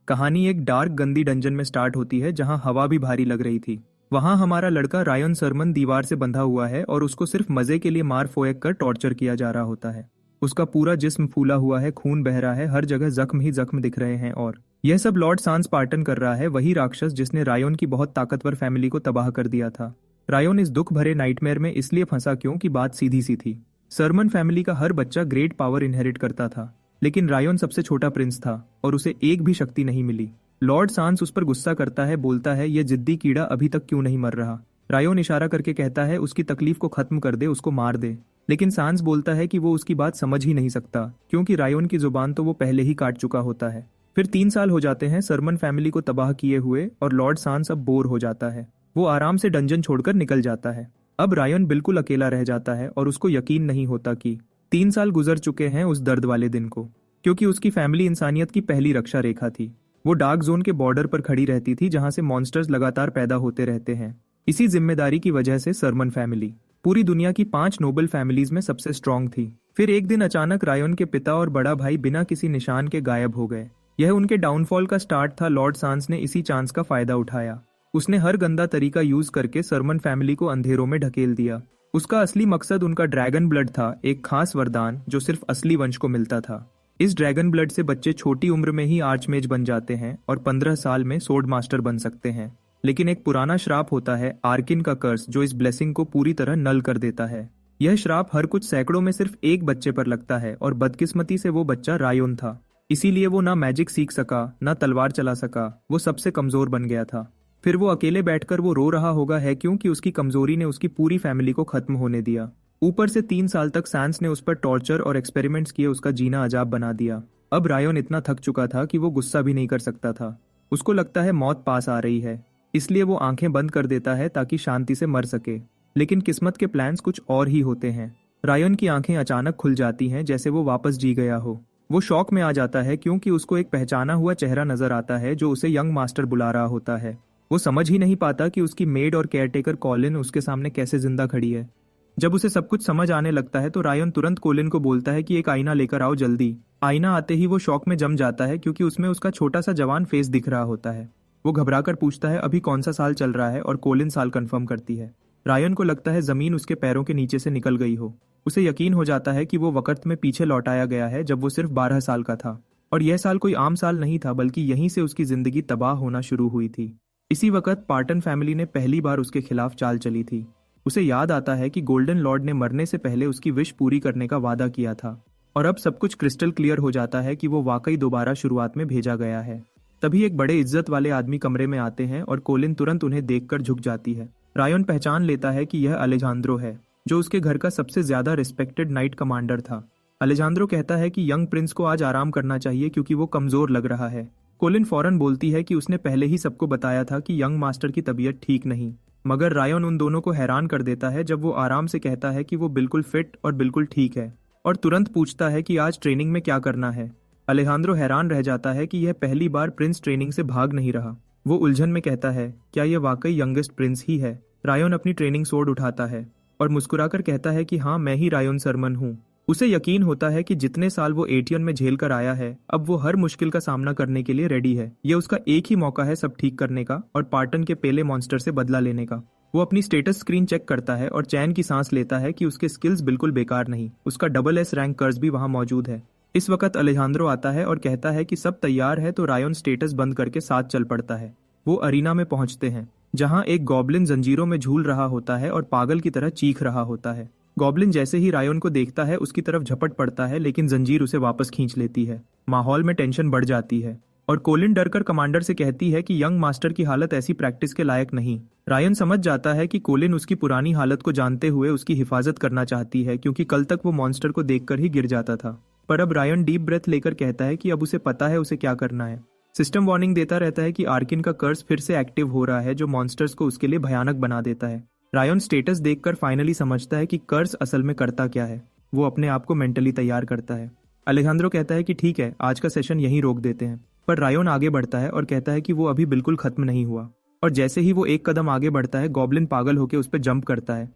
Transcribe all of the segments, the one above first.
कहानी एक डार्क गंदी डंजन में स्टार्ट होती है जहां हवा भी भारी लग रही थी। वहां हमारा लड़का रायन सरमन दीवार से बंधा हुआ है और उसको सिर्फ मजे के लिए मार फोयक कर टॉर्चर किया जा रहा होता है। उसका पूरा जिस्म फूला हुआ है, खून बह रहा है, हर जगह जख्म ही जख्म दिख रहे हैं। और यह सब लॉर्ड सांस पार्टन कर रहा है, वही राक्षस जिसने रायोन की बहुत ताकतवर फैमिली को तबाह कर दिया था। रायोन इस दुख भरे नाइटमेयर में इसलिए फंसा क्योंकि बात सीधी सी थी। सरमन फैमिली का हर बच्चा ग्रेट पावर इनहेरिट करता था, लेकिन रायोन सबसे छोटा प्रिंस था और उसे एक भी शक्ति नहीं मिली। लॉर्ड सांस उस पर गुस्सा करता है, बोलता है ये जिद्दी कीड़ा अभी तक क्यों नहीं मर रहा। रायोन इशारा करके कहता है उसकी तकलीफ को खत्म कर दे, उसको मार दे। लेकिन सांस बोलता है कि वो उसकी बात समझ ही नहीं सकता, क्योंकि रायोन की जुबान तो वो पहले ही काट चुका होता है। फिर 3 साल हो जाते हैं सरमन फैमिली को तबाह किए हुए, और लॉर्ड सांस अब बोर हो जाता है। वो आराम से डंजन छोड़कर निकल जाता है। अब रायोन बिल्कुल अकेला रह जाता है और उसको यकीन नहीं होता कि 3 साल गुजर चुके हैं उस दर्द वाले दिन को, क्योंकि उसकी फैमिली इंसानियत की पहली रक्षा रेखा थी। वो डार्क जोन के बॉर्डर पर खड़ी रहती थी, जहां से मॉन्स्टर्स लगातार पैदा होते रहते हैं। इसी जिम्मेदारी की वजह से सरमन फैमिली पूरी दुनिया की 5 नोबल फैमिलीज में सबसे स्ट्रांग थी। फिर एक दिन अचानक रायोन के पिता और बड़ा भाई बिना किसी निशान के गायब हो गए। यह उनके डाउनफॉल का स्टार्ट था। लॉर्ड सांस ने इसी चांस का फायदा उठाया। उसने हर गंदा तरीका यूज करके सरमन फैमिली को अंधेरों में ढकेल दिया। उसका असली मकसद उनका ड्रैगन ब्लड था, एक खास वरदान जो सिर्फ असली वंश को मिलता था। इस ड्रैगन ब्लड से बच्चे छोटी उम्र में ही आर्चमेज बन जाते हैं और 15 साल में सोर्ड मास्टर बन सकते हैं। लेकिन एक पुराना श्राप होता है, आर्किन का कर्स, जो इस ब्लेसिंग को पूरी तरह नल कर देता है। यह श्राप हर कुछ सैकड़ों में सिर्फ एक बच्चे पर लगता है, और बदकिस्मती से वो बच्चा रायोन था। इसीलिए वो ना मैजिक सीख सका, ना तलवार चला सका, वो सबसे कमजोर बन गया था। फिर वो अकेले बैठकर वो रो रहा होगा है, क्योंकि उसकी कमजोरी ने उसकी पूरी फैमिली को खत्म होने दिया। ऊपर से 3 साल तक सांस ने उस पर टॉर्चर और एक्सपेरिमेंट्स किए उसका जीना अजाब बना दिया। अब रायोन इतना थक चुका था कि वो गुस्सा भी नहीं कर सकता था। उसको लगता है मौत पास आ रही है, इसलिए वो आंखें बंद कर देता है ताकि शांति से मर सके। लेकिन किस्मत के प्लान्स कुछ और ही होते हैं। रायोन की आंखें अचानक खुल जाती हैं, जैसे वो वापस जी गया हो। वो शॉक में आ जाता है, क्योंकि उसको एक पहचाना हुआ चेहरा नजर आता है जो उसे यंग मास्टर बुला रहा होता है। वो समझ ही नहीं पाता कि उसकी मेड और केयरटेकर कॉलिन उसके सामने कैसे जिंदा खड़ी है। जब उसे सब कुछ समझ आने लगता है तो रायोन तुरंत कोलिन को बोलता है कि एक आईना लेकर आओ जल्दी। आईना आते ही वो शॉक में जम जाता है, क्योंकि उसमें उसका छोटा सा जवान फेस दिख रहा होता है। वो घबराकर पूछता है अभी कौन सा साल चल रहा है, और कोलिन साल कंफर्म करती है। रायोन को लगता है जमीन उसके पैरों के नीचे से निकल गई हो। उसे यकीन हो जाता है कि वो वक्त में पीछे लौटाया गया है, जब वो सिर्फ 12 साल का था। और यह साल कोई आम साल नहीं था, बल्कि यहीं से उसकी जिंदगी तबाह होना शुरू हुई थी। इसी वक्त पार्टन फैमिली ने पहली बार उसके खिलाफ चाल चली थी। उसे याद आता है कि गोल्डन लॉर्ड ने मरने से पहले उसकी विश पूरी करने का वादा किया था। और अब सब कुछ क्रिस्टल क्लियर हो जाता है कि वो वाकई दोबारा शुरुआत में भेजा गया है। तभी एक बड़े इज्जत वाले आदमी कमरे में आते हैं और कोलिन तुरंत उन्हें देखकर झुक जाती है। रायोन पहचान लेता है कि यह अलेजांद्रो है, जो उसके घर का सबसे ज्यादा रिस्पेक्टेड नाइट कमांडर था। अलेजांद्रो कहता है कि यंग प्रिंस को आज आराम करना चाहिए, क्योंकि वो कमजोर लग रहा है। कोलिन फौरन बोलती है कि उसने पहले ही सबको बताया था कि यंग मास्टर की तबीयत ठीक नहीं। मगर रायोन उन दोनों को हैरान कर देता है जब वो आराम से कहता है कि वो बिल्कुल फिट और बिल्कुल ठीक है, और तुरंत पूछता है कि आज ट्रेनिंग में क्या करना है। अलेजांद्रो हैरान रह जाता है कि यह पहली बार प्रिंस ट्रेनिंग से भाग नहीं रहा। वो उलझन में कहता है क्या यह वाकई यंगेस्ट प्रिंस ही है। रायोन अपनी ट्रेनिंग सोर्ड उठाता है और मुस्कुराकर कहता है कि हाँ, मैं ही रायोन सरमन हूँ। उसे यकीन होता है कि जितने साल वो एटियन में झेल कर आया है, अब वो हर मुश्किल का सामना करने के लिए रेडी है। ये उसका एक ही मौका है सब ठीक करने का और पार्टन के पेले मॉन्स्टर से बदला लेने का। वो अपनी स्टेटस स्क्रीन चेक करता है और चैन की सांस लेता है कि उसके स्किल्स बिल्कुल बेकार नहीं, उसका डबल S रैंक कर्स भी वहां मौजूद है। इस वक्त अलेजांद्रो आता है और कहता है कि सब तैयार है, तो रायोन स्टेटस बंद करके साथ चल पड़ता है। वो अरीना में पहुंचते हैं, जहां एक गॉब्लिन जंजीरों में झूल रहा होता है और पागल की तरह चीख रहा होता है। गॉब्लिन जैसे ही रायोन को देखता है उसकी तरफ झपट पड़ता है, लेकिन जंजीर उसे वापस खींच लेती है। माहौल में टेंशन बढ़ जाती है और कोलिन डरकर कमांडर से कहती है कि यंग मास्टर की हालत ऐसी प्रैक्टिस के लायक नहीं। रायन समझ जाता है कि कोलिन उसकी पुरानी हालत को जानते हुए उसकी हिफाजत करना चाहती है, क्योंकि कल तक वो मॉन्स्टर को देखकर ही गिर जाता था। पर अब रायन डीप ब्रेथ लेकर कहता है कि अब उसे पता है उसे क्या करना है। सिस्टम वार्निंग देता रहता है कि आर्किन का कर्स फिर से एक्टिव हो रहा है, जो मॉन्स्टर्स को उसके लिए भयानक बना देता है। रायन स्टेटस देखकर फाइनली समझता है कि कर्स असल में करता क्या है। वो अपने आप को मेंटली तैयार करता है। अलेजांद्रो कहता है कि ठीक है, आज का सेशन यहीं रोक देते हैं। पर रायोन आगे बढ़ता है और कहता है कि वो अभी बिल्कुल खत्म नहीं हुआ। और जैसे ही वो एक कदम आगे बढ़ता है, गॉब्लिन पागल होकर उस पर जंप करता है।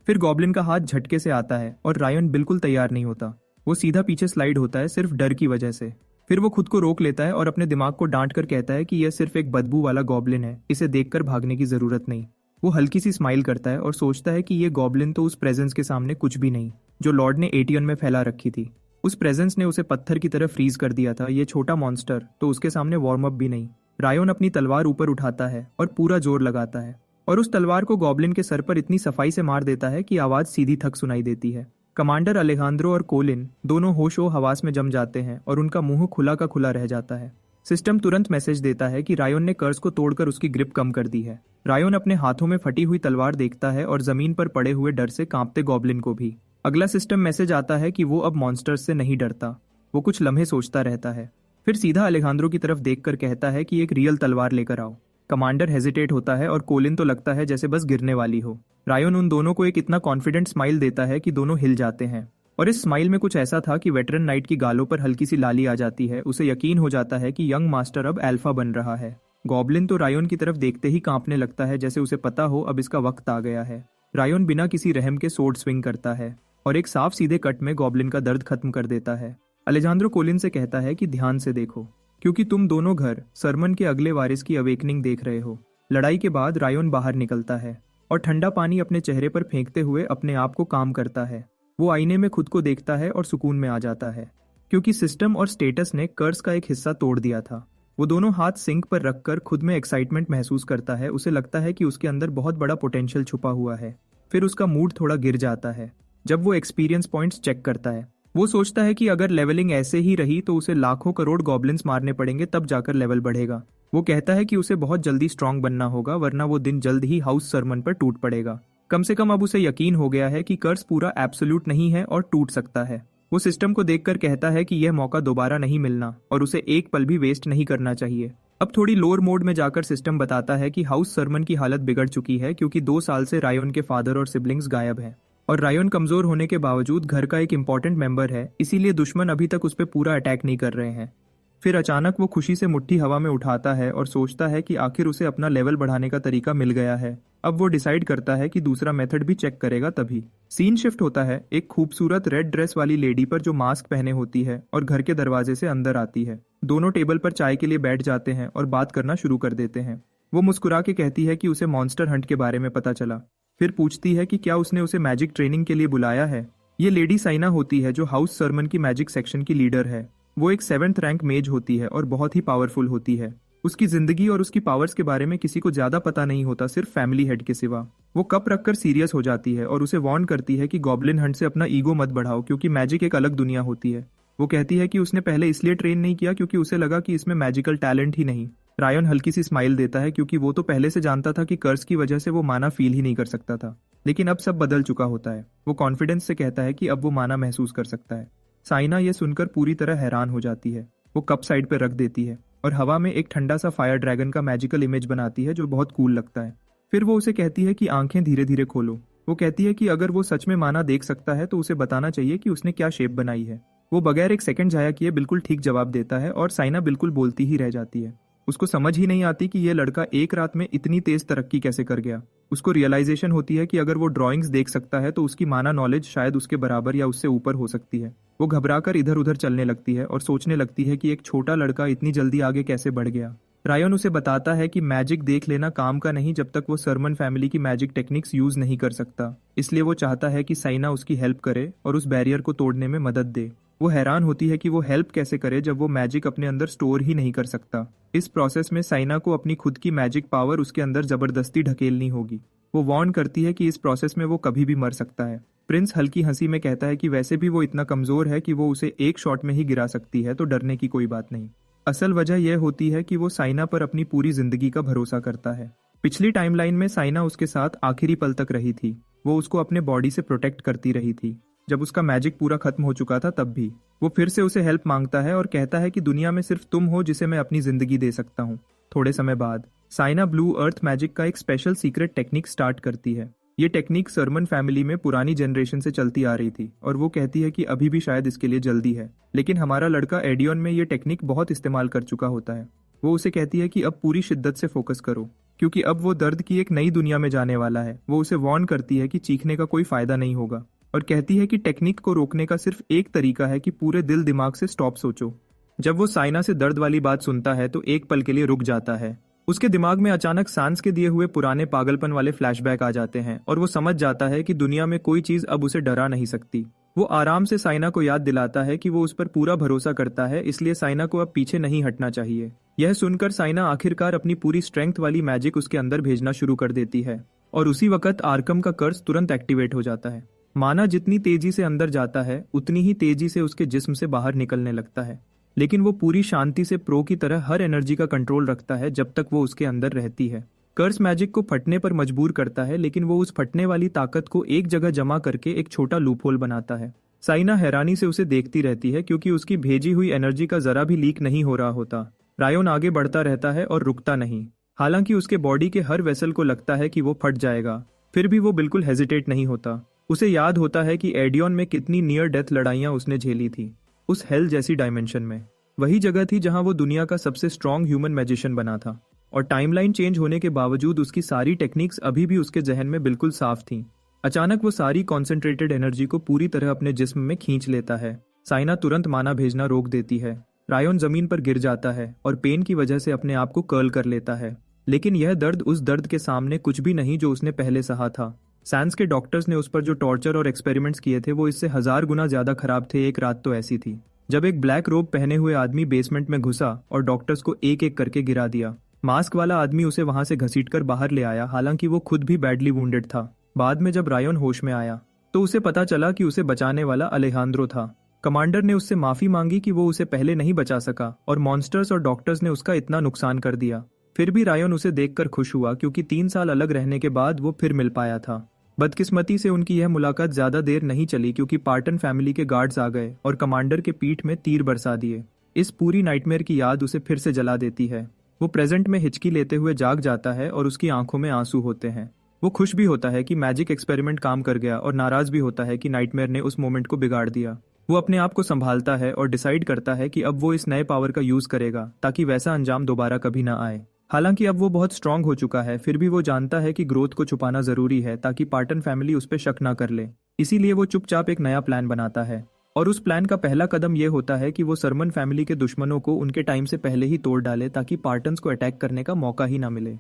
फिर गॉब्लिन का हाथ झटके से आता है और रायन बिल्कुल तैयार नहीं होता। वो सीधा पीछे स्लाइड होता है, सिर्फ डर की वजह से। फिर वो खुद को रोक लेता है और अपने दिमाग को डांट कर कहता है कि यह सिर्फ एक बदबू वाला गॉब्लिन है, इसे देखकर भागने की जरूरत नहीं। वो हल्की सी स्माइल करता है और सोचता है कि ये गॉब्लिन तो उस प्रेजेंस के सामने कुछ भी नहीं जो लॉर्ड ने एटीएन में फैला रखी थी। उस प्रेजेंस ने उसे पत्थर की तरह फ्रीज कर दिया था। ये छोटा मॉन्स्टर तो उसके सामने वार्म अप भी नहीं। रायोन अपनी तलवार ऊपर उठाता है और पूरा जोर लगाता है और उस तलवार को गॉब्लिन के सर पर इतनी सफाई से मार देता है कि आवाज सीधी थक सुनाई देती है। कमांडर अलेजांद्रो और कोलिन दोनों होशो हवास में जम जाते हैं और उनका मुंह खुला का खुला रह जाता है। सिस्टम तुरंत मैसेज देता है कि रायोन ने कर्स को तोड़कर उसकी ग्रिप कम कर दी है। रायोन अपने हाथों में फटी हुई तलवार देखता है और जमीन पर पड़े हुए डर से कांपते गॉब्लिन को भी। अगला सिस्टम मैसेज आता है कि वो अब मॉन्स्टर्स से नहीं डरता। वो कुछ लम्हे सोचता रहता है, फिर सीधा अलेजांद्रो की तरफ देखकर कहता है कि एक रियल तलवार लेकर आओ। कमांडर हेजिटेट होता है और कोलिन तो लगता है जैसे बस गिरने वाली हो। रायोन उन दोनों को एक इतना कॉन्फिडेंट स्माइल देता है कि दोनों हिल जाते हैं और इस स्माइल में कुछ ऐसा था कि वेटरन नाइट की गालों पर हल्की सी लाली आ जाती है। उसे यकीन हो जाता है कि यंग मास्टर अब अल्फा बन रहा है। गॉब्लिन तो रायोन की तरफ देखते ही कांपने लगता है, जैसे उसे पता हो अब इसका वक्त आ गया है। रायोन बिना किसी रहम के सोर्ड स्विंग करता है और एक साफ सीधे कट में गॉब्लिन का दर्द खत्म कर देता है। अलेजांद्रो कोलिन से कहता है कि ध्यान से देखो, क्योंकि तुम दोनों घर सरमन के अगले वारिस की अवेकनिंग देख रहे हो। लड़ाई के बाद रायोन बाहर निकलता है और ठंडा पानी अपने चेहरे पर फेंकते हुए अपने आप को काम करता है। वो आईने में खुद को देखता है और सुकून में आ जाता है, क्योंकि सिस्टम और स्टेटस ने कर्स का एक हिस्सा तोड़ दिया था। वो दोनों हाथ सिंक पर रखकर खुद में एक्साइटमेंट महसूस करता है। उसे लगता है कि उसके अंदर बहुत बड़ा पोटेंशियल छुपा हुआ है। फिर उसका मूड थोड़ा गिर जाता है जब वो एक्सपीरियंस पॉइंट्स चेक करता है। वो सोचता है कि अगर लेवलिंग ऐसे ही रही तो उसे लाखों करोड़ गॉब्लिन्स मारने पड़ेंगे, तब जाकर लेवल बढ़ेगा। वो कहता है कि उसे बहुत जल्दी स्ट्रांग बनना होगा, वरना वो दिन जल्द ही हाउस सरमन पर टूट पड़ेगा। कम से कम अब उसे यकीन हो गया है कि कर्स पूरा एब्सोल्यूट नहीं है और टूट सकता है। वो सिस्टम को देखकर कहता है कि यह मौका दोबारा नहीं मिलना और उसे एक पल भी वेस्ट नहीं करना चाहिए। अब थोड़ी लोअर मोड में जाकर सिस्टम बताता है कि हाउस सरमन की हालत बिगड़ चुकी है, क्योंकि 2 साल से रायोन के फादर और सिबलिंग्स गायब हैं और रायोन कमजोर होने के बावजूद घर का एक इंपॉर्टेंट मेंबर है, इसीलिए दुश्मन अभी तक उस पर पूरा अटैक नहीं कर रहे हैं। फिर अचानक वो खुशी से मुट्ठी हवा में उठाता है और सोचता है कि आखिर उसे अपना लेवल बढ़ाने का तरीका मिल गया है। अब वो डिसाइड करता है कि दूसरा मेथड भी चेक करेगा। तभी सीन शिफ्ट होता है एक खूबसूरत रेड ड्रेस वाली लेडी पर जो मास्क पहने होती है और घर के दरवाजे से अंदर आती है। दोनों टेबल पर चाय के लिए बैठ जाते हैं और बात करना शुरू कर देते हैं। वो मुस्कुरा के कहती है कि उसे मॉन्स्टर हंट के बारे में पता चला। फिर पूछती है कि क्या उसने उसे मैजिक ट्रेनिंग के लिए बुलाया है। ये लेडी साइना होती है जो हाउस सरमन की मैजिक सेक्शन की लीडर है। वो एक 7th रैंक मेज होती है और बहुत ही पावरफुल होती है। उसकी जिंदगी और उसकी पावर्स के बारे में किसी को ज्यादा पता नहीं होता, सिर्फ फैमिली हेड के सिवा। वो कप रखकर सीरियस हो जाती है और उसे वार्न करती है कि गॉब्लिन हंट से अपना ईगो मत बढ़ाओ, क्योंकि मैजिक एक अलग दुनिया होती है। वो कहती है कि उसने पहले इसलिए ट्रेन नहीं किया क्योंकि उसे लगा कि इसमें मैजिकल टैलेंट ही नहीं। रायोन हल्की सी स्माइल देता है, क्योंकि वो तो पहले से जानता था कि कर्स की वजह से वो माना फील ही नहीं कर सकता था। लेकिन अब सब बदल चुका होता है। वो कॉन्फिडेंस से कहता है कि अब वो माना महसूस कर सकता है। साइना ये सुनकर पूरी तरह हैरान हो जाती है। वो कप साइड पर रख देती है और हवा में एक ठंडा सा फायर ड्रैगन का मैजिकल इमेज बनाती है जो बहुत कूल लगता है। फिर वो उसे कहती है कि आंखें धीरे धीरे खोलो। वो कहती है कि अगर वो सच में माना देख सकता है तो उसे बताना चाहिए कि उसने क्या शेप बनाई है। वो बगैर एक सेकंड जाया किए बिल्कुल ठीक जवाब देता है और साइना बिल्कुल बोलती ही रह जाती है। उसको समझ ही नहीं आती कि ये लड़का एक रात में इतनी तेज तरक्की कैसे कर गया। उसको रियलाइजेशन होती है कि अगर वो ड्राइंग्स देख सकता है तो उसकी माना नॉलेज शायद उसके बराबर या उससे ऊपर हो सकती है। वो घबराकर इधर उधर चलने लगती है और सोचने लगती है कि एक छोटा लड़का इतनी जल्दी आगे कैसे बढ़ गया। रायन उसे बताता है कि मैजिक देख लेना काम का नहीं जब तक वो सरमन फैमिली की मैजिक टेक्निक्स यूज नहीं कर सकता। इसलिए वो चाहता है कि साइना उसकी हेल्प करे और उस बैरियर को तोड़ने में मदद दे। वो हैरान होती है कि वो हेल्प कैसे करे जब वो मैजिक अपने अंदर स्टोर ही नहीं कर सकता। इस प्रोसेस में साइना को अपनी खुद की मैजिक पावर उसके अंदर जबरदस्ती ढकेलनी होगी। वो वार्न करती है कि इस प्रोसेस में वो कभी भी मर सकता है। प्रिंस हल्की हंसी में कहता है कि वैसे भी वो इतना कमजोर है कि वो उसे एक शॉट में ही गिरा सकती है, तो डरने की कोई बात नहीं। असल वजह यह होती है कि वो साइना पर अपनी पूरी जिंदगी का भरोसा करता है। पिछली टाइमलाइन में साइना उसके साथ आखिरी पल तक रही थी। वो उसको अपने बॉडी से प्रोटेक्ट करती रही थी। जब उसका मैजिक पूरा खत्म हो चुका था तब भी वो फिर से उसे हेल्प मांगता है और कहता है कि दुनिया में सिर्फ तुम हो जिसे मैं अपनी जिंदगी दे सकता हूँ। थोड़े समय बाद साइना ब्लू अर्थ मैजिक का एक स्पेशल सीक्रेट टेक्निक स्टार्ट करती है। ये टेक्निक सरमन फैमिली में पुरानी जनरेशन से चलती आ रही थी और वो कहती है कि अभी भी शायद इसके लिए जल्दी है, लेकिन हमारा लड़का एडियन में ये टेक्निक बहुत इस्तेमाल कर चुका होता है। वो उसे कहती है कि अब पूरी शिद्दत से फोकस करो, क्योंकि अब वो दर्द की एक नई दुनिया में जाने वाला है। वो उसे वार्न करती है कि चीखने का कोई फायदा नहीं होगा और कहती है कि टेक्निक को रोकने का सिर्फ एक तरीका है कि पूरे दिल दिमाग से स्टॉप सोचो। जब वो साइना से दर्द वाली बात सुनता है तो एक पल के लिए रुक जाता है। उसके दिमाग में अचानक सांस के दिए हुए पुराने पागलपन वाले फ्लैशबैक आ जाते हैं और वो समझ जाता है कि दुनिया में कोई चीज अब उसे डरा नहीं सकती। वो आराम से साइना को याद दिलाता है कि वो उस पर पूरा भरोसा करता है, इसलिए साइना को अब पीछे नहीं हटना चाहिए। यह सुनकर साइना आखिरकार अपनी पूरी स्ट्रेंथ वाली मैजिक उसके अंदर भेजना शुरू कर देती है और उसी वक्त आर्कम का कर्स तुरंत एक्टिवेट हो जाता है। माना जितनी तेजी से अंदर जाता है उतनी ही तेजी से उसके जिस्म से बाहर निकलने लगता है, लेकिन वो पूरी शांति से प्रो की तरह हर एनर्जी का कंट्रोल रखता है जब तक वो उसके अंदर रहती है। कर्स मैजिक को फटने पर मजबूर करता है, लेकिन वो उस फटने वाली ताकत को एक जगह जमा करके एक छोटा लूपहोल बनाता है। साइना हैरानी से उसे देखती रहती है क्योंकि उसकी भेजी हुई एनर्जी का जरा भी लीक नहीं हो रहा होता। रायोन आगे बढ़ता रहता है और रुकता नहीं। हालांकि उसके बॉडी के हर वेसल को लगता है कि वो फट जाएगा, फिर भी वो बिल्कुल हेजिटेट नहीं होता। उसे याद होता है कि एडियन में कितनी नियर डेथ लड़ाइयां उसने झेली थी, उस हेल जैसी डायमेंशन में। वही जगह थी जहां वो दुनिया का सबसे स्ट्रॉन्ग ह्यूमन मैजिशियन बना था, और टाइमलाइन चेंज होने के बावजूद उसकी सारी टेक्निक्स अभी भी उसके जहन में बिल्कुल साफ थीं। अचानक वो सारी कॉन्सेंट्रेटेड एनर्जी को पूरी तरह अपने जिस्म में खींच लेता है। साइना तुरंत माना भेजना रोक देती है। रायोन जमीन पर गिर जाता है और पेन की वजह से अपने आप को कर्ल कर लेता है, लेकिन यह दर्द उस दर्द के सामने कुछ भी नहीं जो उसने पहले सहा था। सैंस के डॉक्टर्स ने उस पर जो टॉर्चर और एक्सपेरिमेंट्स किए थे वो इससे 1000 गुना ज्यादा खराब थे। एक रात तो ऐसी थी जब एक ब्लैक रोब पहने हुए आदमी बेसमेंट में घुसा और डॉक्टर्स को एक एक करके गिरा दिया। मास्क वाला आदमी उसे वहां से घसीटकर बाहर ले आया, हालांकि वो खुद भी बैडली वुंडेड था। बाद में जब रायोन होश में आया तो उसे पता चला कि उसे बचाने वाला अलेहांद्रो था। कमांडर ने उससे माफी मांगी कि वो उसे पहले नहीं बचा सका और मॉन्स्टर्स और डॉक्टर्स ने उसका इतना नुकसान कर दिया। फिर भी रायोन उसे देखकर खुश हुआ क्योंकि 3 साल अलग रहने के बाद वो फिर मिल पाया था। बदकिस्मती से उनकी यह मुलाकात ज्यादा देर नहीं चली क्योंकि पार्टन फैमिली के गार्ड्स आ गए और कमांडर के पीठ में तीर बरसा दिए। इस पूरी नाइटमेयर की याद उसे फिर से जला देती है। वो प्रेजेंट में हिचकी लेते हुए जाग जाता है और उसकी आंखों में आंसू होते हैं। वो खुश भी होता है कि मैजिक एक्सपेरिमेंट काम कर गया और नाराज भी होता है कि नाइटमेयर ने उस मोमेंट को बिगाड़ दिया। वो अपने आप को संभालता है और डिसाइड करता है कि अब वो इस नए पावर का यूज करेगा ताकि वैसा अंजाम दोबारा कभी ना आए। हालांकि अब वो बहुत स्ट्रांग हो चुका है, फिर भी वो जानता है कि ग्रोथ को छुपाना जरूरी है ताकि पार्टन फैमिली उस पर शक ना कर ले। इसीलिए वो चुपचाप एक नया प्लान बनाता है और उस प्लान का पहला कदम ये होता है कि वो सरमन फैमिली के दुश्मनों को उनके टाइम से पहले ही तोड़ डाले ताकि पार्टन्स को अटैक करने का मौका ही ना मिले।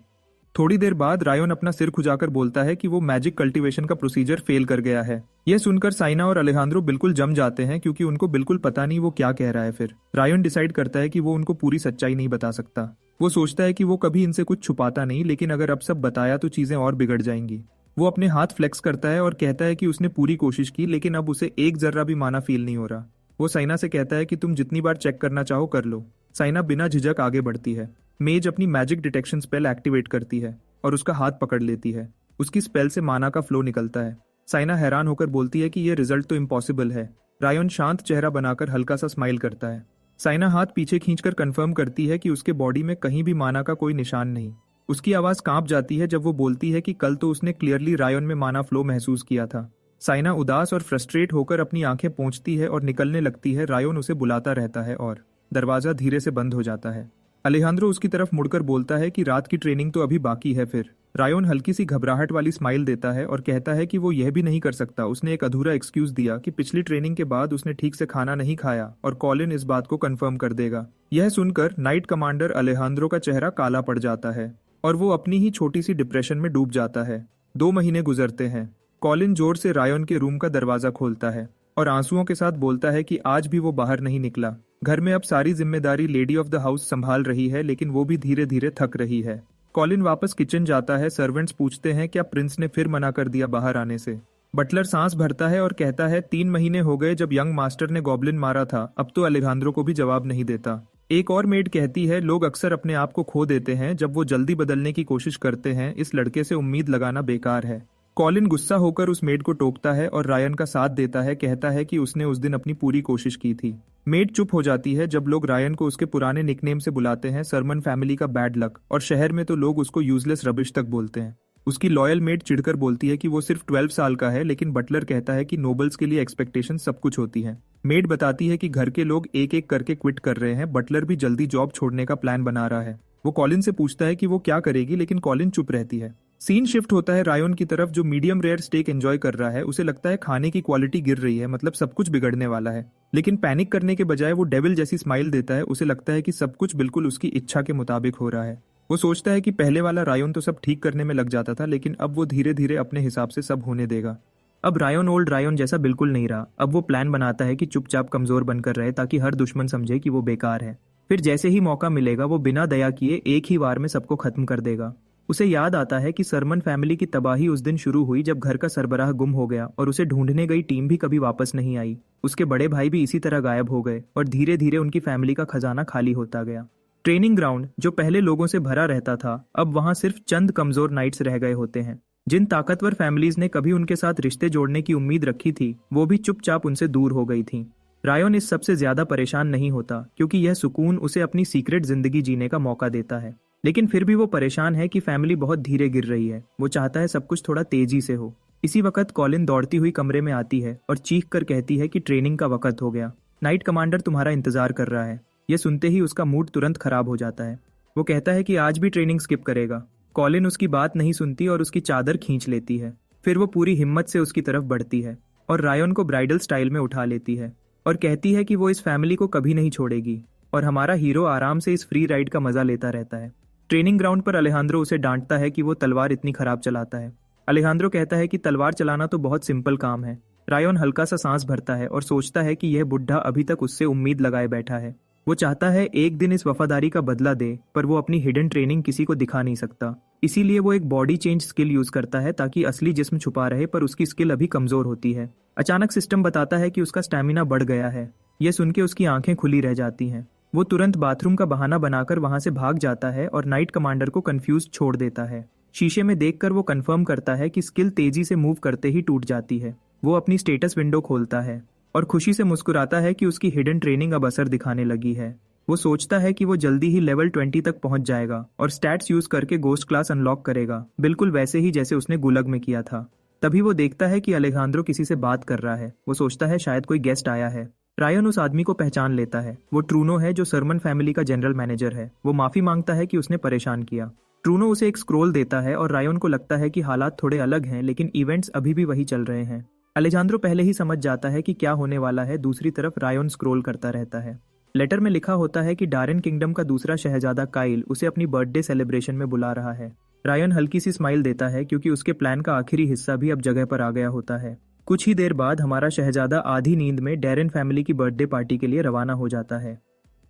थोड़ी देर बाद रायोन अपना सिर खुजाकर बोलता है कि वो मैजिक कल्टीवेशन का प्रोसीजर फेल कर गया है। यह सुनकर साइना और अलेहांद्रो बिल्कुल जम जाते हैं क्योंकि उनको बिल्कुल पता नहीं वो क्या कह रहा है। फिर रायोन डिसाइड करता है कि वो उनको पूरी सच्चाई नहीं बता सकता। वो सोचता है कि वो कभी इनसे कुछ छुपाता नहीं, लेकिन अगर अब सब बताया तो चीजें और बिगड़ जाएंगी। वो अपने हाथ फ्लेक्स करता है और कहता है कि उसने पूरी कोशिश की, लेकिन अब उसे एक जर्रा भी माना फील नहीं हो रहा। वो साइना से कहता है कि तुम जितनी बार चेक करना चाहो कर लो। साइना बिना झिझक आगे बढ़ती है। मेज अपनी मैजिक डिटेक्शन स्पेल एक्टिवेट करती है और उसका हाथ पकड़ लेती है। उसकी स्पेल से माना का फ्लो निकलता है। साइना हैरान होकर बोलती है कि यह रिजल्ट तो इम्पॉसिबल है। रायोन शांत चेहरा बनाकर हल्का सा स्माइल करता है। साइना हाथ पीछे खींचकर कंफर्म करती है कि उसके बॉडी में कहीं भी माना का कोई निशान नहीं। उसकी आवाज कांप जाती है जब वो बोलती है कि कल तो उसने क्लियरली रायोन में माना फ्लो महसूस किया था। साइना उदास और फ्रस्ट्रेट होकर अपनी आंखें पोंछती है और निकलने लगती है। रायोन उसे बुलाता रहता है और दरवाजा धीरे से बंद हो जाता है। अलेहांद्रो उसकी तरफ मुड़कर बोलता है कि रात की ट्रेनिंग तो अभी बाकी है। फिर रायोन हल्की सी घबराहट वाली स्माइल देता है और कहता है कि वो यह भी नहीं कर सकता। उसने एक अधूरा एक्सक्यूज दिया कि पिछली ट्रेनिंग के बाद उसने ठीक से खाना नहीं खाया और कॉलिन इस बात को कंफर्म कर देगा। यह सुनकर नाइट कमांडर अलेहांद्रो का चेहरा काला पड़ जाता है और वो अपनी ही छोटी सी डिप्रेशन में डूब जाता है। 2 महीने गुजरते हैं। कॉलिन जोर से रायोन के रूम का दरवाजा खोलता है और आंसुओं के साथ बोलता है कि आज भी वो बाहर नहीं निकला। घर में अब सारी जिम्मेदारी लेडी ऑफ द हाउस संभाल रही है, लेकिन वो भी धीरे धीरे थक रही है। कॉलिन वापस किचन जाता है। सर्वेंट्स पूछते हैं क्या प्रिंस ने फिर मना कर दिया बाहर आने से। बटलर सांस भरता है और कहता है 3 महीने हो गए जब यंग मास्टर ने गॉब्लिन मारा था, अब तो अलेहांद्रो को भी जवाब नहीं देता। एक और मेड कहती है लोग अक्सर अपने आप को खो देते हैं जब वो जल्दी बदलने की कोशिश करते हैं। इस लड़के से उम्मीद लगाना बेकार है। कॉलिन गुस्सा होकर उस मेड को टोकता है और रायन का साथ देता है। कहता है कि उसने उस दिन अपनी पूरी कोशिश की थी। मेड चुप हो जाती है जब लोग रायन को उसके पुराने निकनेम से बुलाते हैं, सरमन फैमिली का बैड लक, और शहर में तो लोग उसको यूजलेस रबिश तक बोलते हैं। उसकी लॉयल मेड चिढ़कर बोलती है कि वो सिर्फ 12 साल का है, लेकिन बटलर कहता है कि नोबल्स के लिए एक्सपेक्टेशन सब कुछ होती है। मेड बताती है कि घर के लोग एक एक करके क्विट कर रहे हैं। बटलर भी जल्दी जॉब छोड़ने का प्लान बना रहा है। वो कॉलिन से पूछता है कि वो क्या करेगी, लेकिन कॉलिन चुप रहती है। सीन शिफ्ट होता है रायन की तरफ, जो मीडियम रेयर स्टेक एंजॉय कर रहा है। उसे लगता है खाने की क्वालिटी गिर रही है, मतलब सब कुछ बिगड़ने वाला है। लेकिन पैनिक करने के बजाय वो डेविल जैसी स्माइल देता है। उसे लगता है कि सब कुछ बिल्कुल उसकी इच्छा के मुताबिक हो रहा है। वो सोचता है कि पहले वाला रायन तो सब ठीक करने में लग जाता था, लेकिन अब वो धीरे धीरे अपने हिसाब से सब होने देगा। अब रायन ओल्ड रायन जैसा बिल्कुल नहीं रहा। अब वो प्लान बनाता है कि चुपचाप कमजोर बनकर रहे, ताकि हर दुश्मन समझे कि वो बेकार है। फिर जैसे ही मौका मिलेगा वो बिना दया किए एक ही बार में सबको खत्म कर देगा। उसे याद आता है कि सरमन फैमिली की तबाही उस दिन शुरू हुई जब घर का सरबराह गुम हो गया और उसे ढूंढने गई टीम भी कभी वापस नहीं आई। उसके बड़े भाई भी इसी तरह गायब हो गए और धीरे धीरे उनकी फैमिली का खजाना खाली होता गया। ट्रेनिंग ग्राउंड जो पहले लोगों से भरा रहता था, अब वहां सिर्फ चंद कमजोर नाइट्स रह गए होते हैं। जिन ताकतवर फैमिलीज ने कभी उनके साथ रिश्ते जोड़ने की उम्मीद रखी थी, वो भी चुपचाप उनसे दूर हो गई थी। रायन इस सबसे ज्यादा परेशान नहीं होता, क्योंकि यह सुकून उसे अपनी सीक्रेट जिंदगी जीने का मौका देता है। लेकिन फिर भी वो परेशान है कि फैमिली बहुत धीरे गिर रही है। वो चाहता है सब कुछ थोड़ा तेजी से हो। इसी वक्त कॉलिन दौड़ती हुई कमरे में आती है और चीख कर कहती है कि ट्रेनिंग का वक्त हो गया, नाइट कमांडर तुम्हारा इंतजार कर रहा है। यह सुनते ही उसका मूड तुरंत खराब हो जाता है। वो कहता है कि आज भी ट्रेनिंग स्किप करेगा। कॉलिन उसकी बात नहीं सुनती और उसकी चादर खींच लेती है। फिर वो पूरी हिम्मत से उसकी तरफ बढ़ती है और रायन को ब्राइडल स्टाइल में उठा लेती है और कहती है कि वो इस फैमिली को कभी नहीं छोड़ेगी और हमारा हीरो आराम से इस फ्री राइड का मजा लेता रहता है। ट्रेनिंग ग्राउंड पर अलेहांद्रो उसे डांटता है कि वो तलवार इतनी खराब चलाता है। अलेहांद्रो कहता है कि तलवार चलाना तो बहुत सिंपल काम है। रायन हल्का सा सांस भरता है और सोचता है कि यह बुढ़ा अभी तक उससे उम्मीद लगाए बैठा है। वो चाहता है एक दिन इस वफादारी का बदला दे, पर वो अपनी हिडन ट्रेनिंग किसी को दिखा नहीं सकता। इसीलिए वो एक बॉडी चेंज स्किल यूज करता है, ताकि असली जिस्म छुपा रहे पर उसकी स्किल अभी कमजोर होती है। अचानक सिस्टम बताता है कि उसका स्टैमिना बढ़ गया है। यह सुन के उसकी आंखें खुली रह जाती हैं। वो तुरंत बाथरूम का बहाना बनाकर वहां से भाग जाता है और नाइट कमांडर को कंफ्यूज छोड़ देता है। शीशे में देखकर वो कंफर्म करता है कि स्किल तेजी से मूव करते ही टूट जाती है। वो अपनी स्टेटस विंडो खोलता है और खुशी से मुस्कुराता है कि उसकी हिडन ट्रेनिंग अब असर दिखाने लगी है। वो सोचता है कि वो जल्दी ही लेवल 20 तक पहुंच जाएगा और स्टैट्स यूज करके गोस्ट क्लास अनलॉक करेगा, बिल्कुल वैसे ही जैसे उसने गुलग में किया था। तभी वो देखता है कि अलेखांद्रो किसी से बात कर रहा है। वो सोचता है शायद कोई गेस्ट आया है। रायन उस आदमी को पहचान लेता है। वो ट्रूनो है, जो सरमन फैमिली का जनरल मैनेजर है। वो माफी मांगता है कि उसने परेशान किया। ट्रूनो उसे एक स्क्रोल देता है और रायन को लगता है कि हालात थोड़े अलग हैं, लेकिन इवेंट्स अभी भी वही चल रहे हैं। अलेजांद्रो पहले ही समझ जाता है कि क्या होने वाला है। दूसरी तरफ रायन स्क्रोल करता रहता है। लेटर में लिखा होता है कि डारेन किंगडम का दूसरा शहजादा काइल उसे अपनी बर्थडे सेलिब्रेशन में बुला रहा है। रायन हल्की सी स्माइल देता है, क्योंकि उसके प्लान का आखिरी हिस्सा भी अब जगह पर आ गया होता है। कुछ ही देर बाद हमारा शहजादा आधी नींद में डैरेन फैमिली की बर्थडे पार्टी के लिए रवाना हो जाता है।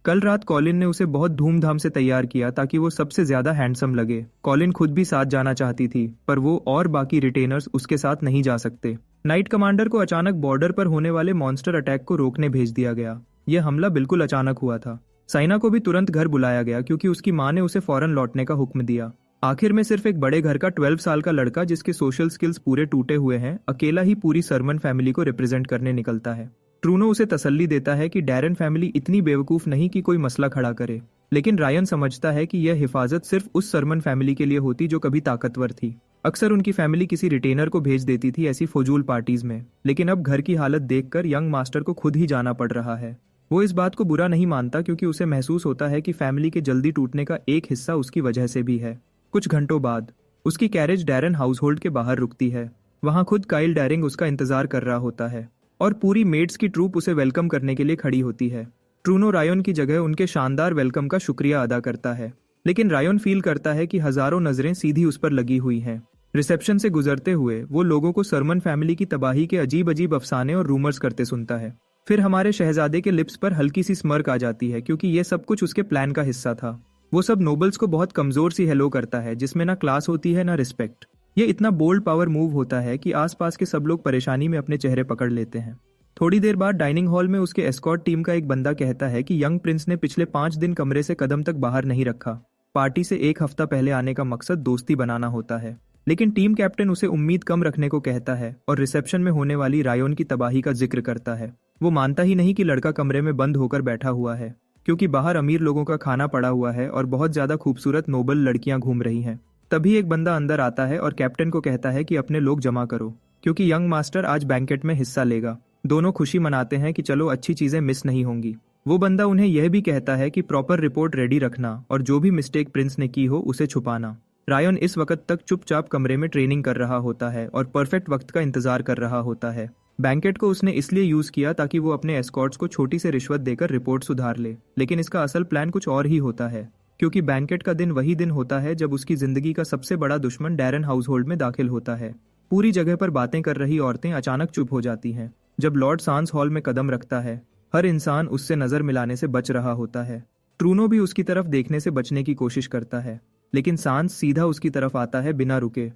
कल रात कॉलिन ने उसे बहुत धूमधाम से तैयार किया ताकि वो सबसे ज्यादा हैंडसम लगे। कॉलिन खुद भी साथ जाना चाहती थी, पर वो और बाकी रिटेनर्स उसके साथ नहीं जा सकते। नाइट कमांडर को अचानक बॉर्डर पर होने वाले मॉन्स्टर अटैक को रोकने भेज दिया गया। यह हमला बिल्कुल अचानक हुआ था। साइना को भी तुरंत घर बुलाया गया, क्योंकि उसकी माँ ने उसे फौरन लौटने का हुक्म दिया। आखिर में सिर्फ एक बड़े घर का 12 साल का लड़का, जिसके सोशल स्किल्स पूरे टूटे हुए हैं, अकेला ही पूरी सरमन फैमिली को रिप्रेजेंट करने निकलता है। ट्रूनो उसे तसल्ली देता है कि डैरेन फैमिली इतनी बेवकूफ नहीं कि कोई मसला खड़ा करे, लेकिन रायन समझता है कि यह हिफाजत सिर्फ उस सरमन फैमिली के लिए होती जो कभी ताकतवर थी। अक्सर उनकी फैमिली किसी रिटेनर को भेज देती थी ऐसी फजूल पार्टीज में, लेकिन अब घर की हालत देखकर यंग मास्टर को खुद ही जाना पड़ रहा है। वो इस बात को बुरा नहीं मानता, क्योंकि उसे महसूस होता है कि फैमिली के जल्दी टूटने का एक हिस्सा उसकी वजह से भी है। कुछ घंटों बाद उसकी कैरेज डैरेन हाउसहोल्ड के बाहर रुकती है। वहां खुद काइल डैरिंग उसका इंतजार कर रहा होता है और पूरी मेड्स की ट्रूप उसे वेलकम करने के लिए खड़ी होती है। ट्रूनो रायन की जगह उनके शानदार वेलकम का शुक्रिया अदा करता है, लेकिन रायन फील करता है कि हजारों नजरें सीधी उस पर लगी हुई हैं। रिसेप्शन से गुजरते हुए वो लोगों को सरमन फैमिली की तबाही के अजीब अजीब अफसाने और रूमर्स करते सुनता है। फिर हमारे शहजादे के लिप्स पर हल्की सी स्मर्क आ जाती है, क्योंकि यह सब कुछ उसके प्लान का हिस्सा था। वो सब नोबल्स को बहुत कमजोर सी हेलो करता है, जिसमें ना क्लास होती है ना रिस्पेक्ट। ये इतना बोल्ड पावर मूव होता है कि आसपास के सब लोग परेशानी में अपने चेहरे पकड़ लेते हैं। थोड़ी देर बाद डाइनिंग हॉल में उसके एस्कॉर्ट टीम का एक बंदा कहता है कि यंग प्रिंस ने पिछले 5 दिन कमरे से कदम तक बाहर नहीं रखा। पार्टी से 1 हफ्ता पहले आने का मकसद दोस्ती बनाना होता है, लेकिन टीम कैप्टन उसे उम्मीद कम रखने को कहता है और रिसेप्शन में होने वाली रायन की तबाही का जिक्र करता है। वो मानता ही नहीं कि लड़का कमरे में बंद होकर बैठा हुआ है, क्योंकि बाहर अमीर लोगों का खाना पड़ा हुआ है और बहुत ज्यादा खूबसूरत नोबल लड़कियां घूम रही हैं। तभी एक बंदा अंदर आता है और कैप्टन को कहता है कि अपने लोग जमा करो, क्योंकि यंग मास्टर आज बैंकेट में हिस्सा लेगा। दोनों खुशी मनाते हैं कि चलो अच्छी चीजें मिस नहीं होंगी। वो बंदा उन्हें यह भी कहता है कि प्रॉपर रिपोर्ट रेडी रखना और जो भी मिस्टेक प्रिंस ने की हो उसे छुपाना। रायन इस वक्त तक चुपचाप कमरे में ट्रेनिंग कर रहा होता है और परफेक्ट वक्त का इंतजार कर रहा होता है। बैंकेट को उसने इसलिए यूज किया ताकि वो अपने एस्कॉर्ट्स को छोटी से रिश्वत देकर रिपोर्ट सुधार ले, लेकिन इसका असल प्लान कुछ और ही होता है, क्योंकि बैंकेट का दिन वही दिन होता है जब उसकी जिंदगी का सबसे बड़ा दुश्मन डैरन हाउसहोल्ड में दाखिल होता है। पूरी जगह पर बातें कर रही औरतें अचानक चुप हो जाती हैं। जब लॉर्ड सांस हॉल में कदम रखता है, हर इंसान उससे नजर मिलाने से बच रहा होता है। ट्रूनो भी उसकी तरफ देखने से बचने की कोशिश करता है, लेकिन सांस सीधा उसकी तरफ आता है बिना रुके।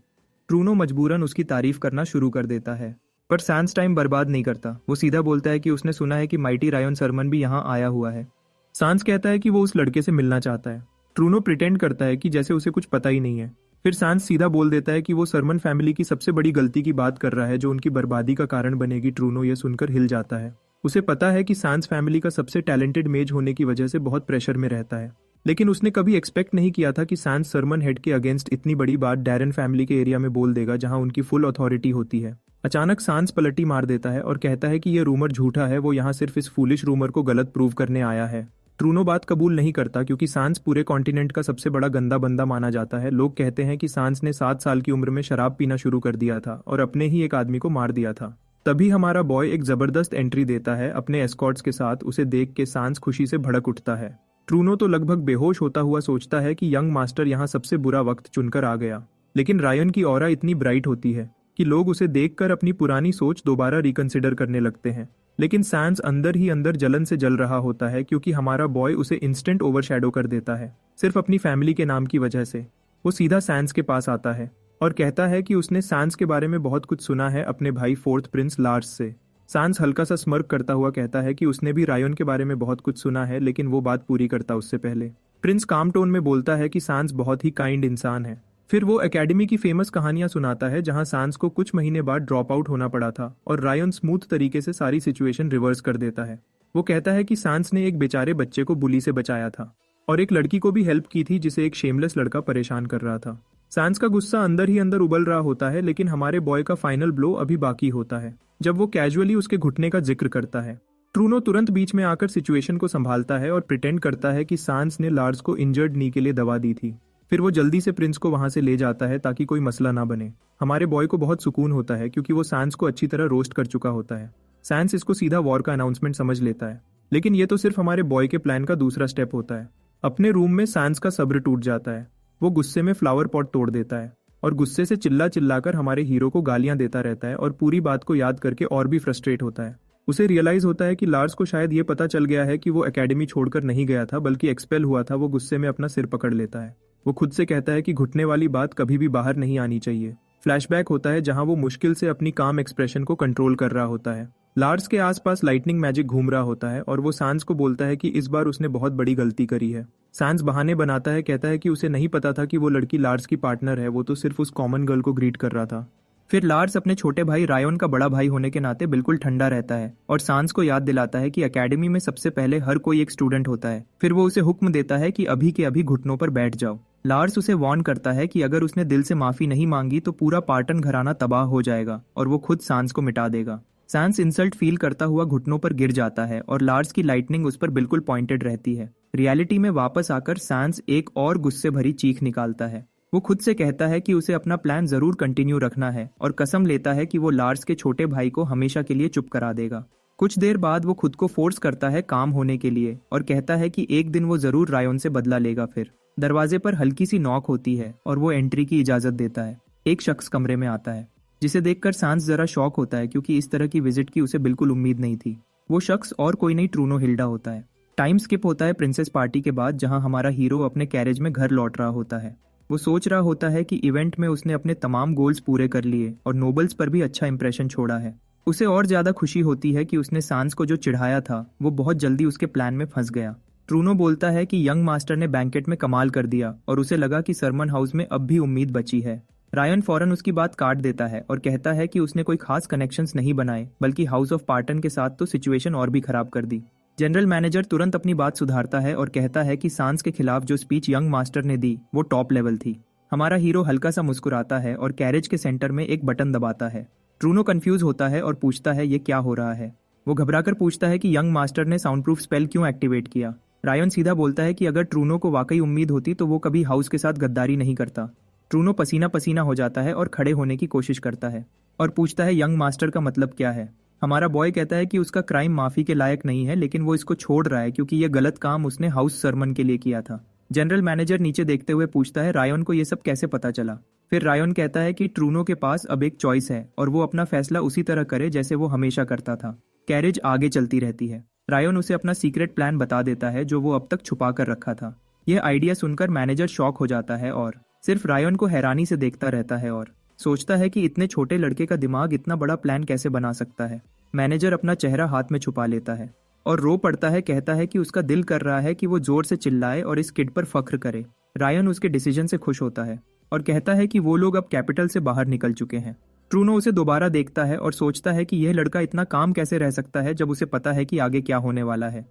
ट्रूनो मजबूरन उसकी तारीफ करना शुरू कर देता है, पर सांस टाइम बर्बाद नहीं करता। वो सीधा बोलता है कि उसने सुना है कि माइटी रायन सरमन भी यहाँ आया हुआ है। सांस कहता है कि वो उस लड़के से मिलना चाहता है। ट्रूनो प्रिटेंड करता है कि जैसे उसे कुछ पता ही नहीं है। फिर सांस सीधा बोल देता है कि वो सरमन फैमिली की सबसे बड़ी गलती की बात कर रहा है जो उनकी बर्बादी का कारण बनेगी। ट्रूनो ये सुनकर हिल जाता है। उसे पता है कि सांस फैमिली का सबसे टैलेंटेड मेज होने की वजह से बहुत प्रेशर में रहता है, लेकिन उसने कभी एक्सपेक्ट नहीं किया था कि सांस सरमन हेड के अगेंस्ट इतनी बड़ी बात डैरन फैमिली के एरिया में बोल देगा जहां उनकी फुल अथॉरिटी होती है। अचानक सांस पलटी मार देता है और कहता है कि यह रूमर झूठा है, वो यहाँ सिर्फ इस फूलिश रूमर को गलत प्रूव करने आया है। ट्रूनो बात कबूल नहीं करता क्योंकि सांस पूरे कॉन्टिनेंट का सबसे बड़ा गंदा बंदा माना जाता है। लोग कहते हैं कि सांस ने 7 साल की उम्र में शराब पीना शुरू कर दिया था और अपने ही एक आदमी को मार दिया था। तभी हमारा बॉय एक जबरदस्त एंट्री देता है अपने एस्कॉर्ट्स के साथ। उसे देख के सांस खुशी से भड़क उठता है। ट्रूनो तो लगभग बेहोश होता हुआ सोचता है कि यंग मास्टर यहाँ सबसे बुरा वक्त चुनकर आ गया, लेकिन रायन की ऑरा इतनी ब्राइट होती है कि लोग उसे देखकर अपनी पुरानी सोच दोबारा रिकंसिडर करने लगते हैं। लेकिन सांस अंदर ही अंदर जलन से जल रहा होता है क्योंकि हमारा बॉय उसे इंस्टेंट ओवरशैडो कर देता है, सिर्फ अपनी फैमिली के नाम की वजह से। वो सीधा सांस के पास आता है और कहता है कि उसने सांस के बारे में बहुत कुछ सुना है अपने भाई फोर्थ प्रिंस लार्स से। सांस हल्का सा स्मर्क करता हुआ कहता है कि उसने भी रायन के बारे में बहुत कुछ सुना है, लेकिन वो बात पूरी करता उससे पहले। प्रिंस काम टोन में बोलता है कि सांस बहुत ही काइंड इंसान है। फिर वो एकेडमी की फेमस कहानियां सुनाता है जहां सांस को कुछ महीने बाद ड्रॉप आउट होना पड़ा था और रायन स्मूथ तरीके से सारी सिचुएशन रिवर्स कर देता है। वो कहता है कि सांस ने एक बेचारे बच्चे को बुली से बचाया था और एक लड़की को भी हेल्प की थी जिसे एक शेमलेस लड़का परेशान कर रहा था। सांस का गुस्सा अंदर ही अंदर उबल रहा होता है, लेकिन हमारे बॉय का फाइनल ब्लो अभी बाकी होता है जब वो कैजुअली उसके घुटने का जिक्र करता है। ट्रूनो तुरंत बीच में आकर सिचुएशन को संभालता है और प्रिटेंड करता है कि सांस ने लार्स को इंजर्ड नी के लिए दवा दी थी। फिर वो जल्दी से प्रिंस को वहां से ले जाता है ताकि कोई मसला ना बने। हमारे बॉय को बहुत सुकून होता है क्योंकि वो सांस को अच्छी तरह रोस्ट कर चुका होता है। सांस इसको सीधा वॉर का अनाउंसमेंट समझ लेता है, लेकिन ये तो सिर्फ हमारे बॉय के प्लान का दूसरा स्टेप होता है। अपने रूम में सांस का सब्र टूट जाता है। वो गुस्से में फ्लावर पॉट तोड़ देता है और गुस्से से चिल्ला चिल्लाकर हमारे हीरो को गालियां देता रहता है और पूरी बात को याद करके और भी फ्रस्ट्रेट होता है। उसे रियलाइज होता है कि लार्स को शायद ये पता चल गया है कि वो एकेडमी छोड़कर नहीं गया था बल्कि एक्सपेल हुआ था। वो गुस्से में अपना सिर पकड़ लेता है। वो खुद से कहता है कि घुटने वाली बात कभी भी बाहर नहीं आनी चाहिए। फ्लैशबैक होता है जहां वो मुश्किल से अपनी काम एक्सप्रेशन को कंट्रोल कर रहा होता है। लार्स के आसपास लाइटनिंग मैजिक घूम रहा होता है और वो सांस को बोलता है कि इस बार उसने बहुत बड़ी गलती करी है। सांस बहाने बनाता है, कहता है कि उसे नहीं पता था कि वो लड़की लार्स की पार्टनर है, वो तो सिर्फ उस कॉमन गर्ल को ग्रीट कर रहा था। फिर लार्स अपने छोटे भाई रायन का बड़ा भाई होने के नाते बिल्कुल ठंडा रहता है और सांस को याद दिलाता है कि एकेडमी में सबसे पहले हर कोई एक स्टूडेंट होता है। फिर वो उसे हुक्म देता है कि अभी के अभी घुटनों पर बैठ जाओ। लार्स उसे वार्न करता है कि अगर उसने दिल से माफी नहीं मांगी तो पूरा पार्टन घराना तबाह हो जाएगा और वो खुद सांस को मिटा देगा। सांस इंसल्ट फील करता हुआ घुटनों पर गिर जाता है और लार्स की लाइटनिंग उस पर बिल्कुल पॉइंटेड रहती है। रियलिटी में वापस आकर सांस एक और गुस्से भरी चीख निकालता है। वो खुद से कहता है कि उसे अपना प्लान जरूर कंटिन्यू रखना है और कसम लेता है कि वो लार्स के छोटे भाई को हमेशा के लिए चुप करा देगा। कुछ देर बाद वो खुद को फोर्स करता है काम होने के लिए और कहता है कि एक दिन वो जरूर रायन से बदला लेगा। फिर दरवाजे पर हल्की सी नॉक होती है और वो एंट्री की इजाजत देता है। एक शख्स कमरे में आता है जिसे देखकर सांस जरा शॉक होता है क्योंकि इस तरह की विजिट की उसे बिल्कुल उम्मीद नहीं थी। वो शख्स और कोई नहीं, ट्रूनो हिल्डा होता है। टाइम स्किप होता है प्रिंसेस पार्टी के बाद जहां हमारा हीरो अपने कैरेज में घर लौट रहा होता है। वो सोच रहा होता है कि इवेंट में उसने अपने तमाम गोल्स पूरे कर लिए और नोबल्स पर भी अच्छा इंप्रेशन छोड़ा है। उसे और ज्यादा खुशी होती है कि उसने सांस को जो चिढ़ाया था वो बहुत जल्दी उसके प्लान में फंस गया। ट्रूनो बोलता है कि यंग मास्टर ने बैंकेट में कमाल कर दिया और उसे लगा कि सरमन हाउस में अब भी उम्मीद बची है। रायन फौरन उसकी बात काट देता है और कहता है कि उसने कोई खास कनेक्शंस नहीं बनाए बल्कि हाउस ऑफ पार्टन के साथ तो सिचुएशन और भी खराब कर दी। जनरल मैनेजर तुरंत अपनी बात सुधारता है और कहता है कि सांस के खिलाफ जो स्पीच यंग मास्टर ने दी वो टॉप लेवल थी। हमारा हीरो हल्का सा मुस्कुराता है और कैरेज के सेंटर में एक बटन दबाता है। ट्रूनो कंफ्यूज होता है और पूछता है ये क्या हो रहा है। वो घबराकर पूछता है कि यंग मास्टर ने साउंड प्रूफ स्पेल क्यों एक्टिवेट किया। रायन सीधा बोलता है कि अगर ट्रूनो को वाकई उम्मीद होती तो वो कभी हाउस के साथ गद्दारी नहीं करता। ट्रूनो पसीना पसीना हो जाता है और खड़े होने की कोशिश करता है और पूछता है यंग मास्टर का मतलब क्या है। हमारा बॉय कहता है कि उसका क्राइम माफी के लायक नहीं है, लेकिन वो इसको छोड़ रहा है क्योंकि ये गलत काम उसने हाउस सरमन के लिए किया था। जनरल मैनेजर नीचे देखते हुए पूछता है रायन को ये सब कैसे पता चला। फिर रायन कहता है कि ट्रूनो के पास अब एक चॉइस है और वो अपना फैसला उसी तरह करे जैसे वो हमेशा करता था। कैरेज आगे चलती रहती है। रायन उसे अपना सीक्रेट प्लान बता देता है जो वो अब तक छुपा कर रखा था। यह आइडिया सुनकर मैनेजर शॉक हो जाता है और सिर्फ रायन को हैरानी से देखता रहता है और सोचता है कि इतने छोटे लड़के का दिमाग इतना बड़ा प्लान कैसे बना सकता है। मैनेजर अपना चेहरा हाथ में छुपा लेता है और रो पड़ता है। कहता है कि उसका दिल कर रहा है कि वो जोर से चिल्लाए और इस किड पर फख्र करे। रायन उसके डिसीजन से खुश होता है और कहता है कि वो लोग अब कैपिटल से बाहर निकल चुके हैं। ट्रूनो उसे दोबारा देखता है और सोचता है कि यह लड़का इतना काम कैसे रह सकता है जब उसे पता है कि आगे क्या होने वाला है।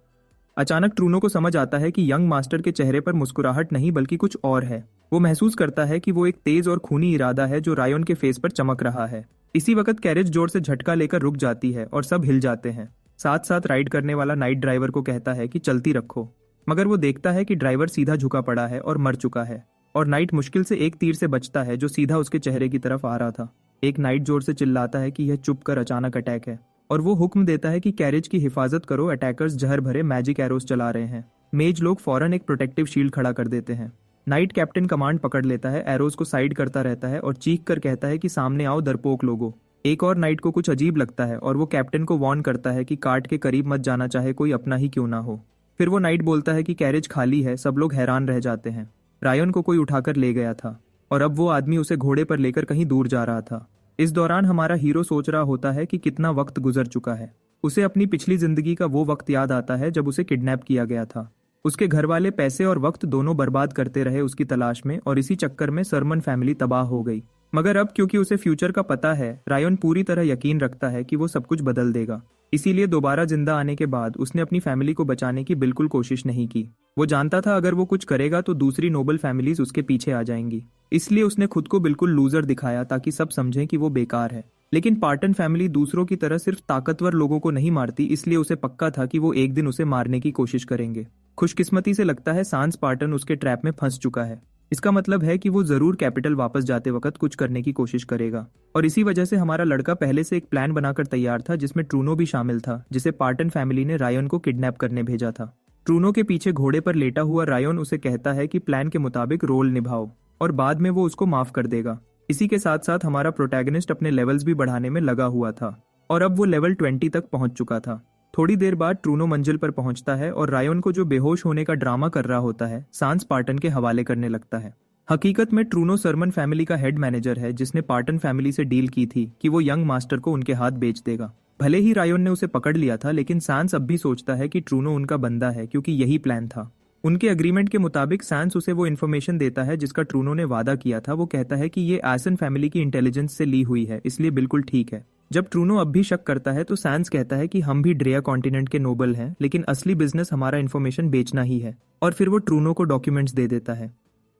अचानक ट्रूनो को समझ आता है कि यंग मास्टर के चेहरे पर मुस्कुराहट नहीं बल्कि कुछ और है। वो महसूस करता है कि वो एक तेज और खूनी इरादा है जो रायन के फेस पर चमक रहा है। इसी वक्त कैरेज जोर से झटका लेकर रुक जाती है और सब हिल जाते हैं। साथ साथ राइड करने वाला नाइट ड्राइवर को कहता है कि चलती रखो, मगर वो देखता है कि ड्राइवर सीधा झुका पड़ा है और मर चुका है और नाइट मुश्किल से एक तीर से बचता है जो सीधा उसके चेहरे की तरफ आ रहा था। एक नाइट जोर से चिल्लाता है कि यह चुप कर, अचानक अटैक है और वो हुक्म देता है कि कैरेज की हिफाजत करो, अटैकर्स जहर भरे मैजिक एरोस चला रहे हैं। मेज लोग फौरन एक प्रोटेक्टिव शील्ड खड़ा कर देते हैं। नाइट कैप्टन कमांड पकड़ लेता है, एरोस को साइड करता रहता है और चीख कर कहता है कि सामने आओ डरपोक लोगो। एक और नाइट को कुछ अजीब लगता है और वो कैप्टन को वार्न करता है कि कार्ट के करीब मत जाना, चाहे कोई अपना ही क्यों ना हो। फिर वो नाइट बोलता है कि कैरेज खाली है। सब लोग हैरान रह जाते हैं। रायन को कोई उठाकर ले गया था और अब वो आदमी उसे घोड़े पर लेकर कहीं दूर जा रहा था। इस दौरान हमारा हीरो सोच रहा होता है कि कितना वक्त गुजर चुका है। उसे अपनी पिछली जिंदगी का वो वक्त याद आता है जब उसे किडनैप किया गया था। उसके घर वाले पैसे और वक्त दोनों बर्बाद करते रहे उसकी तलाश में और इसी चक्कर में सरमन फैमिली तबाह हो गई। मगर अब क्योंकि उसे फ्यूचर का पता है, रायन पूरी तरह यकीन रखता है कि वो सब कुछ बदल देगा। इसीलिए दोबारा जिंदा आने के बाद उसने अपनी फैमिली को बचाने की बिल्कुल कोशिश नहीं की। वो जानता था अगर वो कुछ करेगा तो दूसरी नोबल फैमिलीज उसके पीछे आ जाएंगी। इसलिए उसने खुद को बिल्कुल लूजर दिखाया ताकि सब समझें कि वो बेकार है। लेकिन पार्टन फैमिली दूसरों की तरह सिर्फ ताकतवर लोगों को नहीं मारती, इसलिए उसे पक्का था कि वो एक दिन उसे मारने की कोशिश करेंगे। खुशकिस्मती से लगता है सांस पार्टन उसके ट्रैप में फंस चुका है। इसका मतलब है कि वो जरूर कैपिटल वापस जाते वक्त कुछ करने की कोशिश करेगा और इसी वजह से हमारा लड़का पहले से एक प्लान बनाकर तैयार था जिसमें ट्रूनो भी शामिल था, जिसे पार्टन फैमिली ने रायन को किडनैप करने भेजा था। ट्रूनो के पीछे घोड़े पर लेटा हुआ रायन उसे कहता है कि प्लान के मुताबिक रोल निभाओ और बाद में वो उसको माफ कर देगा। इसी के साथ साथ हमारा प्रोटैगनिस्ट अपने लेवल्स भी बढ़ाने में लगा हुआ था और अब वो लेवल 20 तक पहुंच चुका था। थोड़ी देर बाद ट्रूनो मंजिल पर पहुंचता है और रायन को जो बेहोश होने का ड्रामा कर रहा होता है सांस पार्टन के हवाले करने लगता है। हकीकत में ट्रूनो सरमन फैमिली का हेड मैनेजर है जिसने पार्टन फैमिली से डील की थी कि वो यंग मास्टर को उनके हाथ बेच देगा। भले ही रायन ने उसे पकड़ लिया था, लेकिन सांस अब भी सोचता है कि ट्रूनो उनका बंदा है क्योंकि यही प्लान था। उनके एग्रीमेंट के मुताबिक सांस उसे वो इन्फॉर्मेशन देता है जिसका ट्रूनो ने वादा किया था। वो कहता है कि ये एसन फैमिली की इंटेलिजेंस से ली हुई है, इसलिए बिल्कुल ठीक है। जब ट्रूनो अब भी शक करता है तो सांस कहता है कि हम भी ड्रेया कॉन्टिनेंट के नोबल हैं, लेकिन असली बिजनेस हमारा इन्फॉर्मेशन बेचना ही है। और फिर वो ट्रूनो को डॉक्यूमेंट्स दे देता है।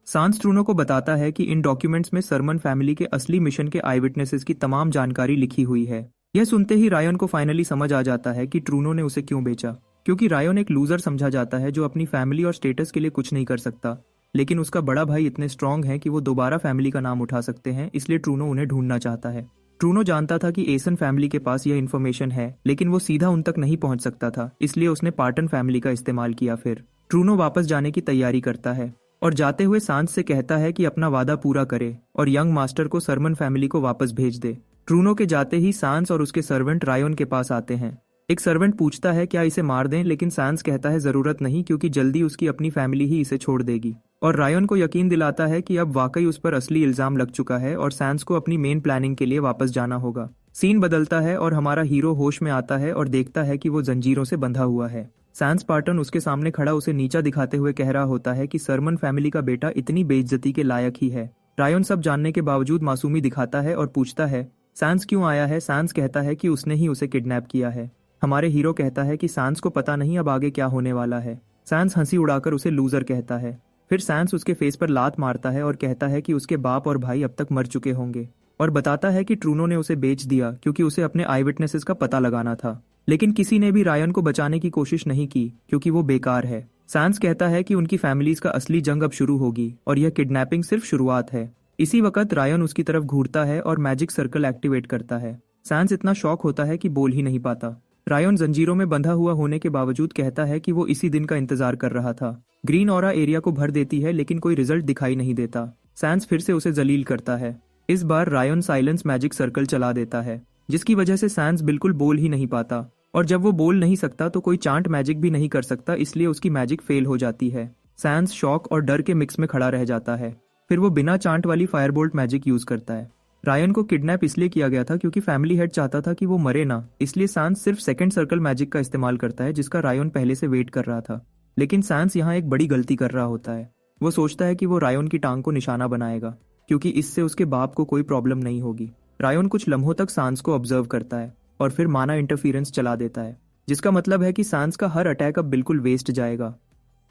सांस ट्रूनो को बताता है कि इन डॉक्यूमेंट्स में सरमन फैमिली के असली मिशन के आई विटनेसेस की तमाम जानकारी लिखी हुई है। यह सुनते ही रायन को फाइनली समझ आ जाता है कि ट्रूनो ने उसे क्यों बेचा, क्योंकि रायन एक लूजर समझा जाता है जो अपनी फैमिली और स्टेटस के लिए कुछ नहीं कर सकता। लेकिन उसका बड़ा भाई इतने स्ट्रांग है कि वो दोबारा फैमिली का नाम उठा सकते हैं, इसलिए ट्रूनो उन्हें ढूंढना चाहता है। ट्रूनो जानता था कि एसन फैमिली के पास यह इन्फॉर्मेशन है, लेकिन वो सीधा उन तक नहीं पहुंच सकता था, इसलिए उसने पार्टन फैमिली का इस्तेमाल किया। फिर ट्रूनो वापस जाने की तैयारी करता है और जाते हुए सांस से कहता है कि अपना वादा पूरा करे और यंग मास्टर को सरमन फैमिली को वापस भेज दे। ट्रूनो के जाते ही सांस और उसके सर्वेंट रायन के पास आते हैं। एक सर्वेंट पूछता है क्या इसे मार दें, लेकिन सांस कहता है जरूरत नहीं क्योंकि जल्दी उसकी अपनी फैमिली ही इसे छोड़ देगी। और रायन को यकीन दिलाता है कि अब वाकई उस पर असली इल्जाम लग चुका है और सांस को अपनी मेन प्लानिंग के लिए वापस जाना होगा। सीन बदलता है और हमारा हीरो होश में आता है और देखता है कि वो जंजीरों से बंधा हुआ है। सांस पार्टन उसके सामने खड़ा उसे नीचा दिखाते हुए कह रहा होता है कि सरमन फैमिली का बेटा इतनी बेइज्जती के लायक ही है। रायन सब जानने के बावजूद मासूमी दिखाता है और पूछता है सांस क्यों आया है। सांस कहता है कि उसने ही उसे किडनैप किया है। हमारे हीरो कहता है कि सांस को पता नहीं अब आगे क्या होने वाला है। सांस हंसी उड़ाकर उसे लूजर कहता है। फिर सांस उसके फेस पर लात मारता है और कहता है कि उसके बाप और भाई अब तक मर चुके होंगे और बताता है कि ट्रूनो ने उसे बेच दिया क्योंकि उसे अपने आई विटनेसेस का पता लगाना था। लेकिन किसी ने भी रायन को बचाने की कोशिश नहीं की क्योंकि वो बेकार है। सांस कहता है कि उनकी फैमिलीज का असली जंग अब शुरू होगी और यह किडनैपिंग सिर्फ शुरुआत है। इसी वक्त रायन उसकी तरफ घूरता है और मैजिक सर्कल एक्टिवेट करता है। सैंस इतना शॉक होता है कि बोल ही नहीं पाता। रायन जंजीरों में बंधा हुआ होने के बावजूद कहता है कि वो इसी दिन का इंतजार कर रहा था। ग्रीन ऑरा एरिया को भर देती है लेकिन कोई रिजल्ट दिखाई नहीं देता। सैंस फिर से उसे जलील करता है। इस बार रायन साइलेंस मैजिक सर्कल चला देता है, जिसकी वजह से सैंस बिल्कुल बोल ही नहीं पाता। और जब वो बोल नहीं सकता तो कोई चांट मैजिक भी नहीं कर सकता, इसलिए उसकी मैजिक फेल हो जाती है। सैंस शॉक और डर के मिक्स में खड़ा रह जाता है। फिर वो बिना चांट वाली फायरबोल्ट मैजिक यूज करता है। रायन को किडनैप इसलिए किया गया था क्योंकि फैमिली हेड चाहता था कि वो मरे ना, इसलिए सैंस सिर्फ सेकंड सर्कल मैजिक का इस्तेमाल करता है, जिसका रायन पहले से वेट कर रहा था। लेकिन सैंस यहाँ एक बड़ी गलती कर रहा होता है। वो सोचता है कि वो रायन की टांग को निशाना बनाएगा, क्योंकि इससे उसके बाप को कोई प्रॉब्लम नहीं होगी। रायन कुछ लम्हों तक सैंस को ऑब्जर्व करता है और फिर माना इंटरफियरेंस चला देता है, जिसका मतलब है कि सैंस का हर अटैक अब बिल्कुल वेस्ट जाएगा।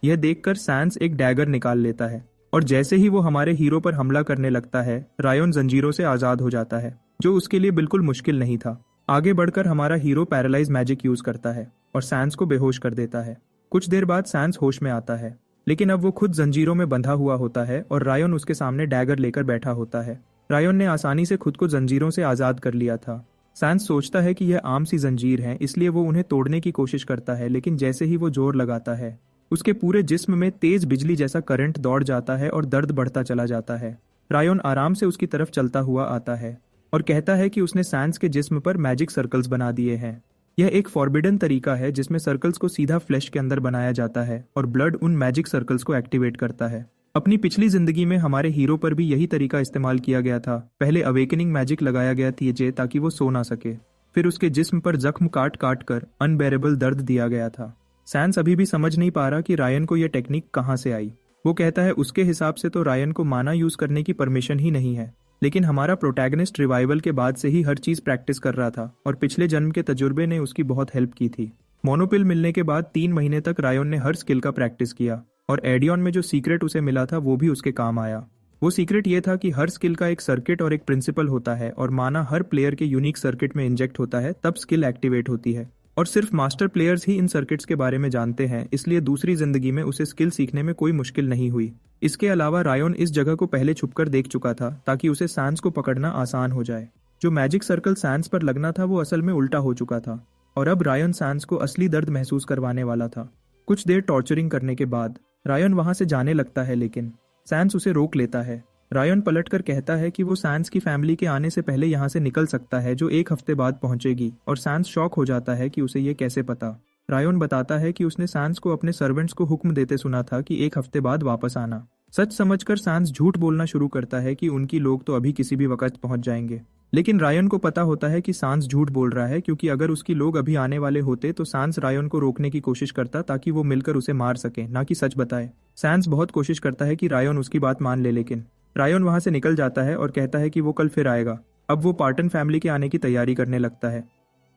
यह देखकर सैंस एक डैगर निकाल लेता है और जैसे ही वो हमारे हीरो पर हमला करने लगता है, रायन जंजीरों से आजाद हो जाता है, जो उसके लिए बिल्कुल मुश्किल नहीं था। आगे बढ़कर हमारा हीरो पैरालाइज मैजिक यूज करता है और सैंस को बेहोश कर देता है। कुछ देर बाद सैंस होश में आता है, लेकिन अब वो खुद जंजीरों में बंधा हुआ होता है और रायन उसके सामने डैगर लेकर बैठा होता है। रायन ने आसानी से खुद को जंजीरों से आजाद कर लिया था। सैंस सोचता है कि यह आम सी जंजीर है, इसलिए वो उन्हें तोड़ने की कोशिश करता है, लेकिन जैसे ही वो जोर लगाता है, उसके पूरे जिस्म में तेज बिजली जैसा करंट दौड़ जाता है और दर्द बढ़ता चला जाता है। रायन आराम से उसकी तरफ चलता हुआ आता है और कहता है कि उसने सैंस के जिस्म पर मैजिक सर्कल्स बना दिए हैं। यह एक फॉरबिडन तरीका है जिसमें सर्कल्स को सीधा फ्लैश के अंदर बनाया जाता है और ब्लड उन मैजिक सर्कल्स को एक्टिवेट करता है। अपनी पिछली जिंदगी में हमारे हीरो पर भी यही तरीका इस्तेमाल किया गया था। पहले अवेकनिंग मैजिक लगाया गया था ताकि वो सो ना सके, फिर उसके जिस्म पर जख्म काट काट कर अनबेरेबल दर्द दिया गया था। सैंस अभी भी समझ नहीं पा रहा कि रायन को यह टेक्निक कहाँ से आई। वो कहता है उसके हिसाब से तो रायन को माना यूज करने की परमिशन ही नहीं है, लेकिन हमारा प्रोटैगनिस्ट रिवाइवल के बाद से ही हर चीज प्रैक्टिस कर रहा था और पिछले जन्म के तजुर्बे ने उसकी बहुत हेल्प की थी। मोनोपिल मिलने के बाद 3 महीने तक रायन ने हर स्किल का प्रैक्टिस किया और एडियन में जो सीक्रेट उसे मिला था वो भी उसके काम आया। वो सीक्रेट ये था कि हर स्किल का एक सर्किट और एक प्रिंसिपल होता है और माना हर प्लेयर के यूनिक सर्किट में इंजेक्ट होता है तब स्किल एक्टिवेट होती है, और सिर्फ मास्टर प्लेयर्स ही इन सर्किट्स के बारे में जानते हैं, इसलिए दूसरी जिंदगी में उसे स्किल सीखने में कोई मुश्किल नहीं हुई। इसके अलावा रायन इस जगह को पहले छुपकर देख चुका था ताकि उसे सैंस को पकड़ना आसान हो जाए। जो मैजिक सर्कल सैंस पर लगना था वो असल में उल्टा हो चुका था और अब रायन सैंस को असली दर्द महसूस करवाने वाला था। कुछ देर टॉर्चरिंग करने के बाद रायन वहां से जाने लगता है, लेकिन सैंस उसे रोक लेता है। रायन पलटकर कहता है कि वो सैंस की फैमिली के आने से पहले यहाँ से निकल सकता है, जो 1 हफ्ते बाद पहुंचेगी, और सैंस शॉक हो जाता है कि उसे ये कैसे पता। रायन बताता है कि उसने सैंस को अपने सर्वेंट्स को हुक्म देते सुना था कि 1 हफ्ते बाद वापस आना। सच समझकर सैंस झूठ बोलना शुरू करता है कि उनकी लोग तो अभी किसी भी वक्त पहुंच जाएंगे, लेकिन रायन को पता होता है कि सैंस झूठ बोल रहा है, क्योंकि अगर उसकी लोग अभी आने वाले होते तो सैंस रायन को रोकने की कोशिश करता ताकि वो मिलकर उसे मार सके, ना कि सच बताए। सैंस बहुत कोशिश करता है कि रायन उसकी बात मान ले, लेकिन रायन वहां से निकल जाता है और कहता है कि वो कल फिर आएगा। अब वो पार्टन फैमिली के आने की तैयारी करने लगता है।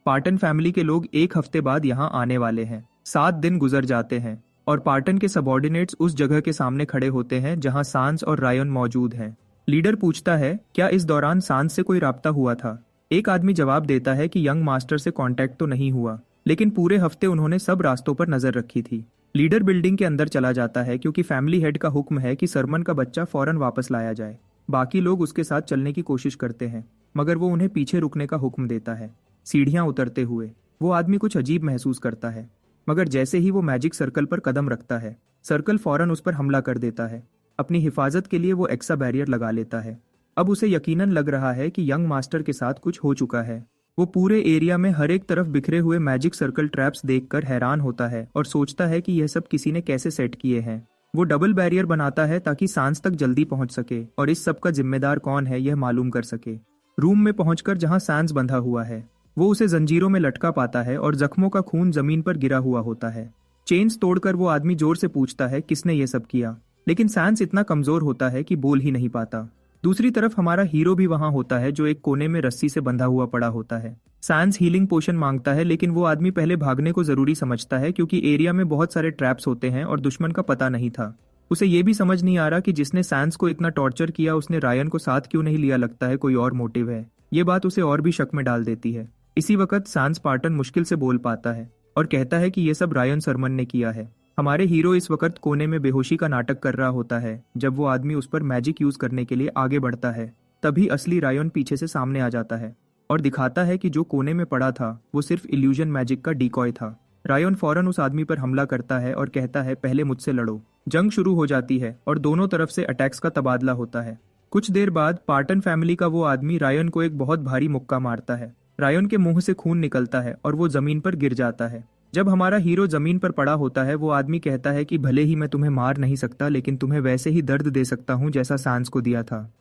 पार्टन फैमिली के लोग 1 हफ्ते बाद यहाँ आने वाले हैं। 7 दिन गुजर जाते हैं और पार्टन के सबऑर्डिनेट्स उस जगह के सामने खड़े होते हैं जहाँ सैंस और रायन मौजूद हैं। लीडर पूछता है क्या इस दौरान सैंस से कोई राब्ता हुआ था। एक आदमी जवाब देता है कि यंग मास्टर से कांटेक्ट तो नहीं हुआ, लेकिन पूरे हफ्ते उन्होंने सब रास्तों पर नजर रखी थी। लीडर बिल्डिंग के अंदर चला जाता है क्योंकि फैमिली हेड का हुक्म है कि सरमन का बच्चा फौरन वापस लाया जाए। बाकी लोग उसके साथ चलने की कोशिश करते हैं, मगर वो उन्हें पीछे रुकने का हुक्म देता है। सीढ़ियां उतरते हुए वो आदमी कुछ अजीब महसूस करता है, मगर जैसे ही वो मैजिक सर्कल पर कदम रखता है, सर्कल फौरन उस पर हमला कर देता है। अपनी हिफाजत के लिए वो एक्सा बैरियर लगा लेता है। अब उसे यकीनन लग रहा है कि यंग मास्टर के साथ कुछ हो चुका है। वो पूरे एरिया में हर एक तरफ बिखरे हुए मैजिक सर्कल ट्रैप्स देखकर हैरान होता है और सोचता है कि यह सब किसी ने कैसे सेट किए हैं। वो डबल बैरियर बनाता है ताकि सांस तक जल्दी पहुंच सके और इस सब का जिम्मेदार कौन है यह मालूम कर सके। रूम में पहुंचकर जहां सांस बंधा हुआ है, वो उसे जंजीरों में लटका पाता है और जख्मों का खून जमीन पर गिरा हुआ होता है। चेन्स तोड़कर वो आदमी जोर से पूछता है किसने ये सब किया, लेकिन सांस इतना कमजोर होता है कि बोल ही नहीं पाता। दूसरी तरफ हमारा हीरो भी वहां होता है, जो एक कोने में रस्सी से बंधा हुआ पड़ा होता है। सांस हीलिंग पोशन मांगता है, लेकिन वो आदमी पहले भागने को जरूरी समझता है क्योंकि एरिया में बहुत सारे ट्रैप्स होते हैं और दुश्मन का पता नहीं था। उसे ये भी समझ नहीं आ रहा कि जिसने सांस को इतना टॉर्चर किया उसने रायन को साथ क्यों नहीं लिया। लगता है कोई और मोटिव है। ये बात उसे और भी शक में डाल देती है। इसी वक्त सांस पार्टन मुश्किल से बोल पाता है और कहता है कि ये सब रायन सरमन ने किया है। हमारे हीरो इस वक्त कोने में बेहोशी का नाटक कर रहा होता है। जब वो आदमी उस पर मैजिक यूज करने के लिए आगे बढ़ता है, तभी असली रायन पीछे से सामने आ जाता है और दिखाता है कि जो कोने में पड़ा था वो सिर्फ इल्यूजन मैजिक का डिकॉय था। रायन फौरन उस आदमी पर हमला करता है और कहता है, पहले मुझसे लड़ो। जंग शुरू हो जाती है और दोनों तरफ से अटैक्स का तबादला होता है। कुछ देर बाद पार्टन फैमिली का वो आदमी रायन को एक बहुत भारी मुक्का मारता है। रायन के मुंह से खून निकलता है और वो जमीन पर गिर जाता है। जब हमारा हीरो जमीन पर पड़ा होता है, वो आदमी कहता है कि भले ही मैं तुम्हें मार नहीं सकता, लेकिन तुम्हें वैसे ही दर्द दे सकता हूँ जैसा सांस को दिया था।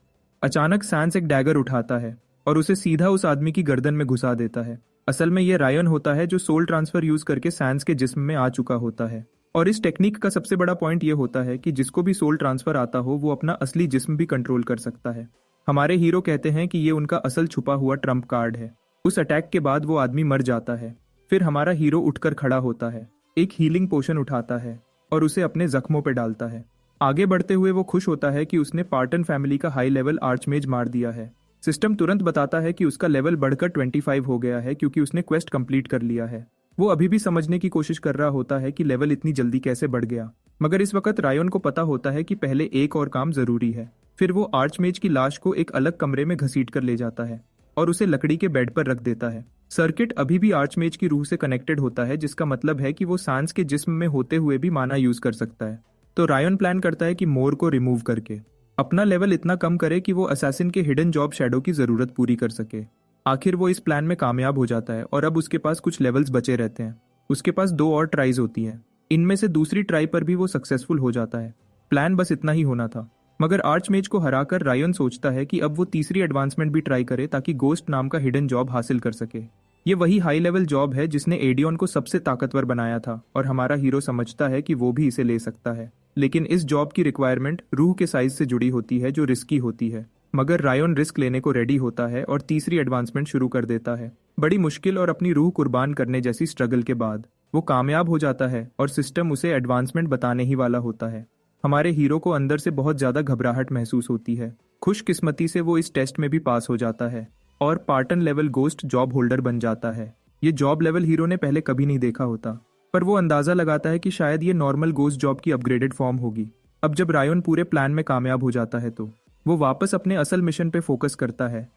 अचानक सांस एक डैगर उठाता है और उसे सीधा उस आदमी की गर्दन में घुसा देता है। असल में ये रायन होता है जो सोल ट्रांसफर यूज करके सैंस के जिस्म में आ चुका होता है। और इस टेक्निक का सबसे बड़ा पॉइंट ये होता है कि जिसको भी सोल ट्रांसफर आता हो वो अपना असली जिस्म भी कंट्रोल कर सकता है। हमारे हीरो कहते हैं कि ये उनका असल छुपा हुआ ट्रम्प कार्ड है। उस अटैक के बाद वो आदमी मर जाता है। फिर हमारा हीरो उठकर खड़ा होता है, एक हीलिंग पोशन उठाता है और उसे अपने जख्मों पर डालता है। आगे बढ़ते हुए वो खुश होता है कि उसने पार्टन फैमिली का हाई लेवल आर्चमेज मार दिया है। सिस्टम तुरंत बताता है कि उसका लेवल बढ़कर 25 हो गया है क्योंकि उसने क्वेस्ट कंप्लीट कर लिया है। वो अभी भी समझने की कोशिश कर रहा होता है कि लेवल इतनी जल्दी कैसे बढ़ गया, मगर इस वक्त रायन को पता होता है कि पहले एक और काम जरूरी है। फिर वो आर्चमेज की लाश को एक अलग कमरे में घसीट कर ले जाता है और उसे लकड़ी के बेड पर रख देता है। सर्किट अभी भी आर्चमेज की रूह से कनेक्टेड होता है, जिसका मतलब है कि वो सांस के जिस्म में होते हुए भी माना यूज कर सकता है। तो रायन प्लान करता है कि मोर को रिमूव करके अपना लेवल इतना कम करे कि वो असैसिन के हिडन जॉब शैडो की जरूरत पूरी कर सके। आखिर वो इस प्लान में कामयाब हो जाता है और अब उसके पास कुछ लेवल्स बचे रहते हैं। उसके पास 2 और ट्राइज होती हैं। इनमें से दूसरी ट्राई पर भी वो सक्सेसफुल हो जाता है। प्लान बस इतना ही होना था, मगर आर्चमेज को हराकर रायन सोचता है कि अब वो तीसरी एडवांसमेंट भी ट्राई करे ताकि गोस्ट नाम का हिडन जॉब हासिल कर सके। ये वही हाई लेवल जॉब है जिसने एडियन को सबसे ताकतवर बनाया था और हमारा हीरो समझता है कि वो भी इसे ले सकता है। लेकिन इस जॉब की रिक्वायरमेंट रूह के साइज से जुड़ी होती है जो रिस्की होती है। मगर रायन रिस्क लेने को रेडी होता है और तीसरी एडवांसमेंट शुरू कर देता है। बड़ी मुश्किल और अपनी रूह कुर्बान करने जैसी स्ट्रगल के बाद वो कामयाब हो जाता है और सिस्टम उसे एडवांसमेंट बताने ही वाला होता है। हमारे हीरो को अंदर से बहुत ज्यादा घबराहट महसूस होती है। खुशकिस्मती से वो इस टेस्ट में भी पास हो जाता है और pattern level ghost job holder बन जाता है। ये जॉब लेवल हीरो ने पहले कभी नहीं देखा होता, पर वो अंदाजा लगाता है कि शायद ये नॉर्मल गोस्ट जॉब की अपग्रेडेड फॉर्म होगी। अब जब रायन पूरे प्लान में कामयाब हो जाता है तो वो वापस अपने असल मिशन पे फोकस करता है।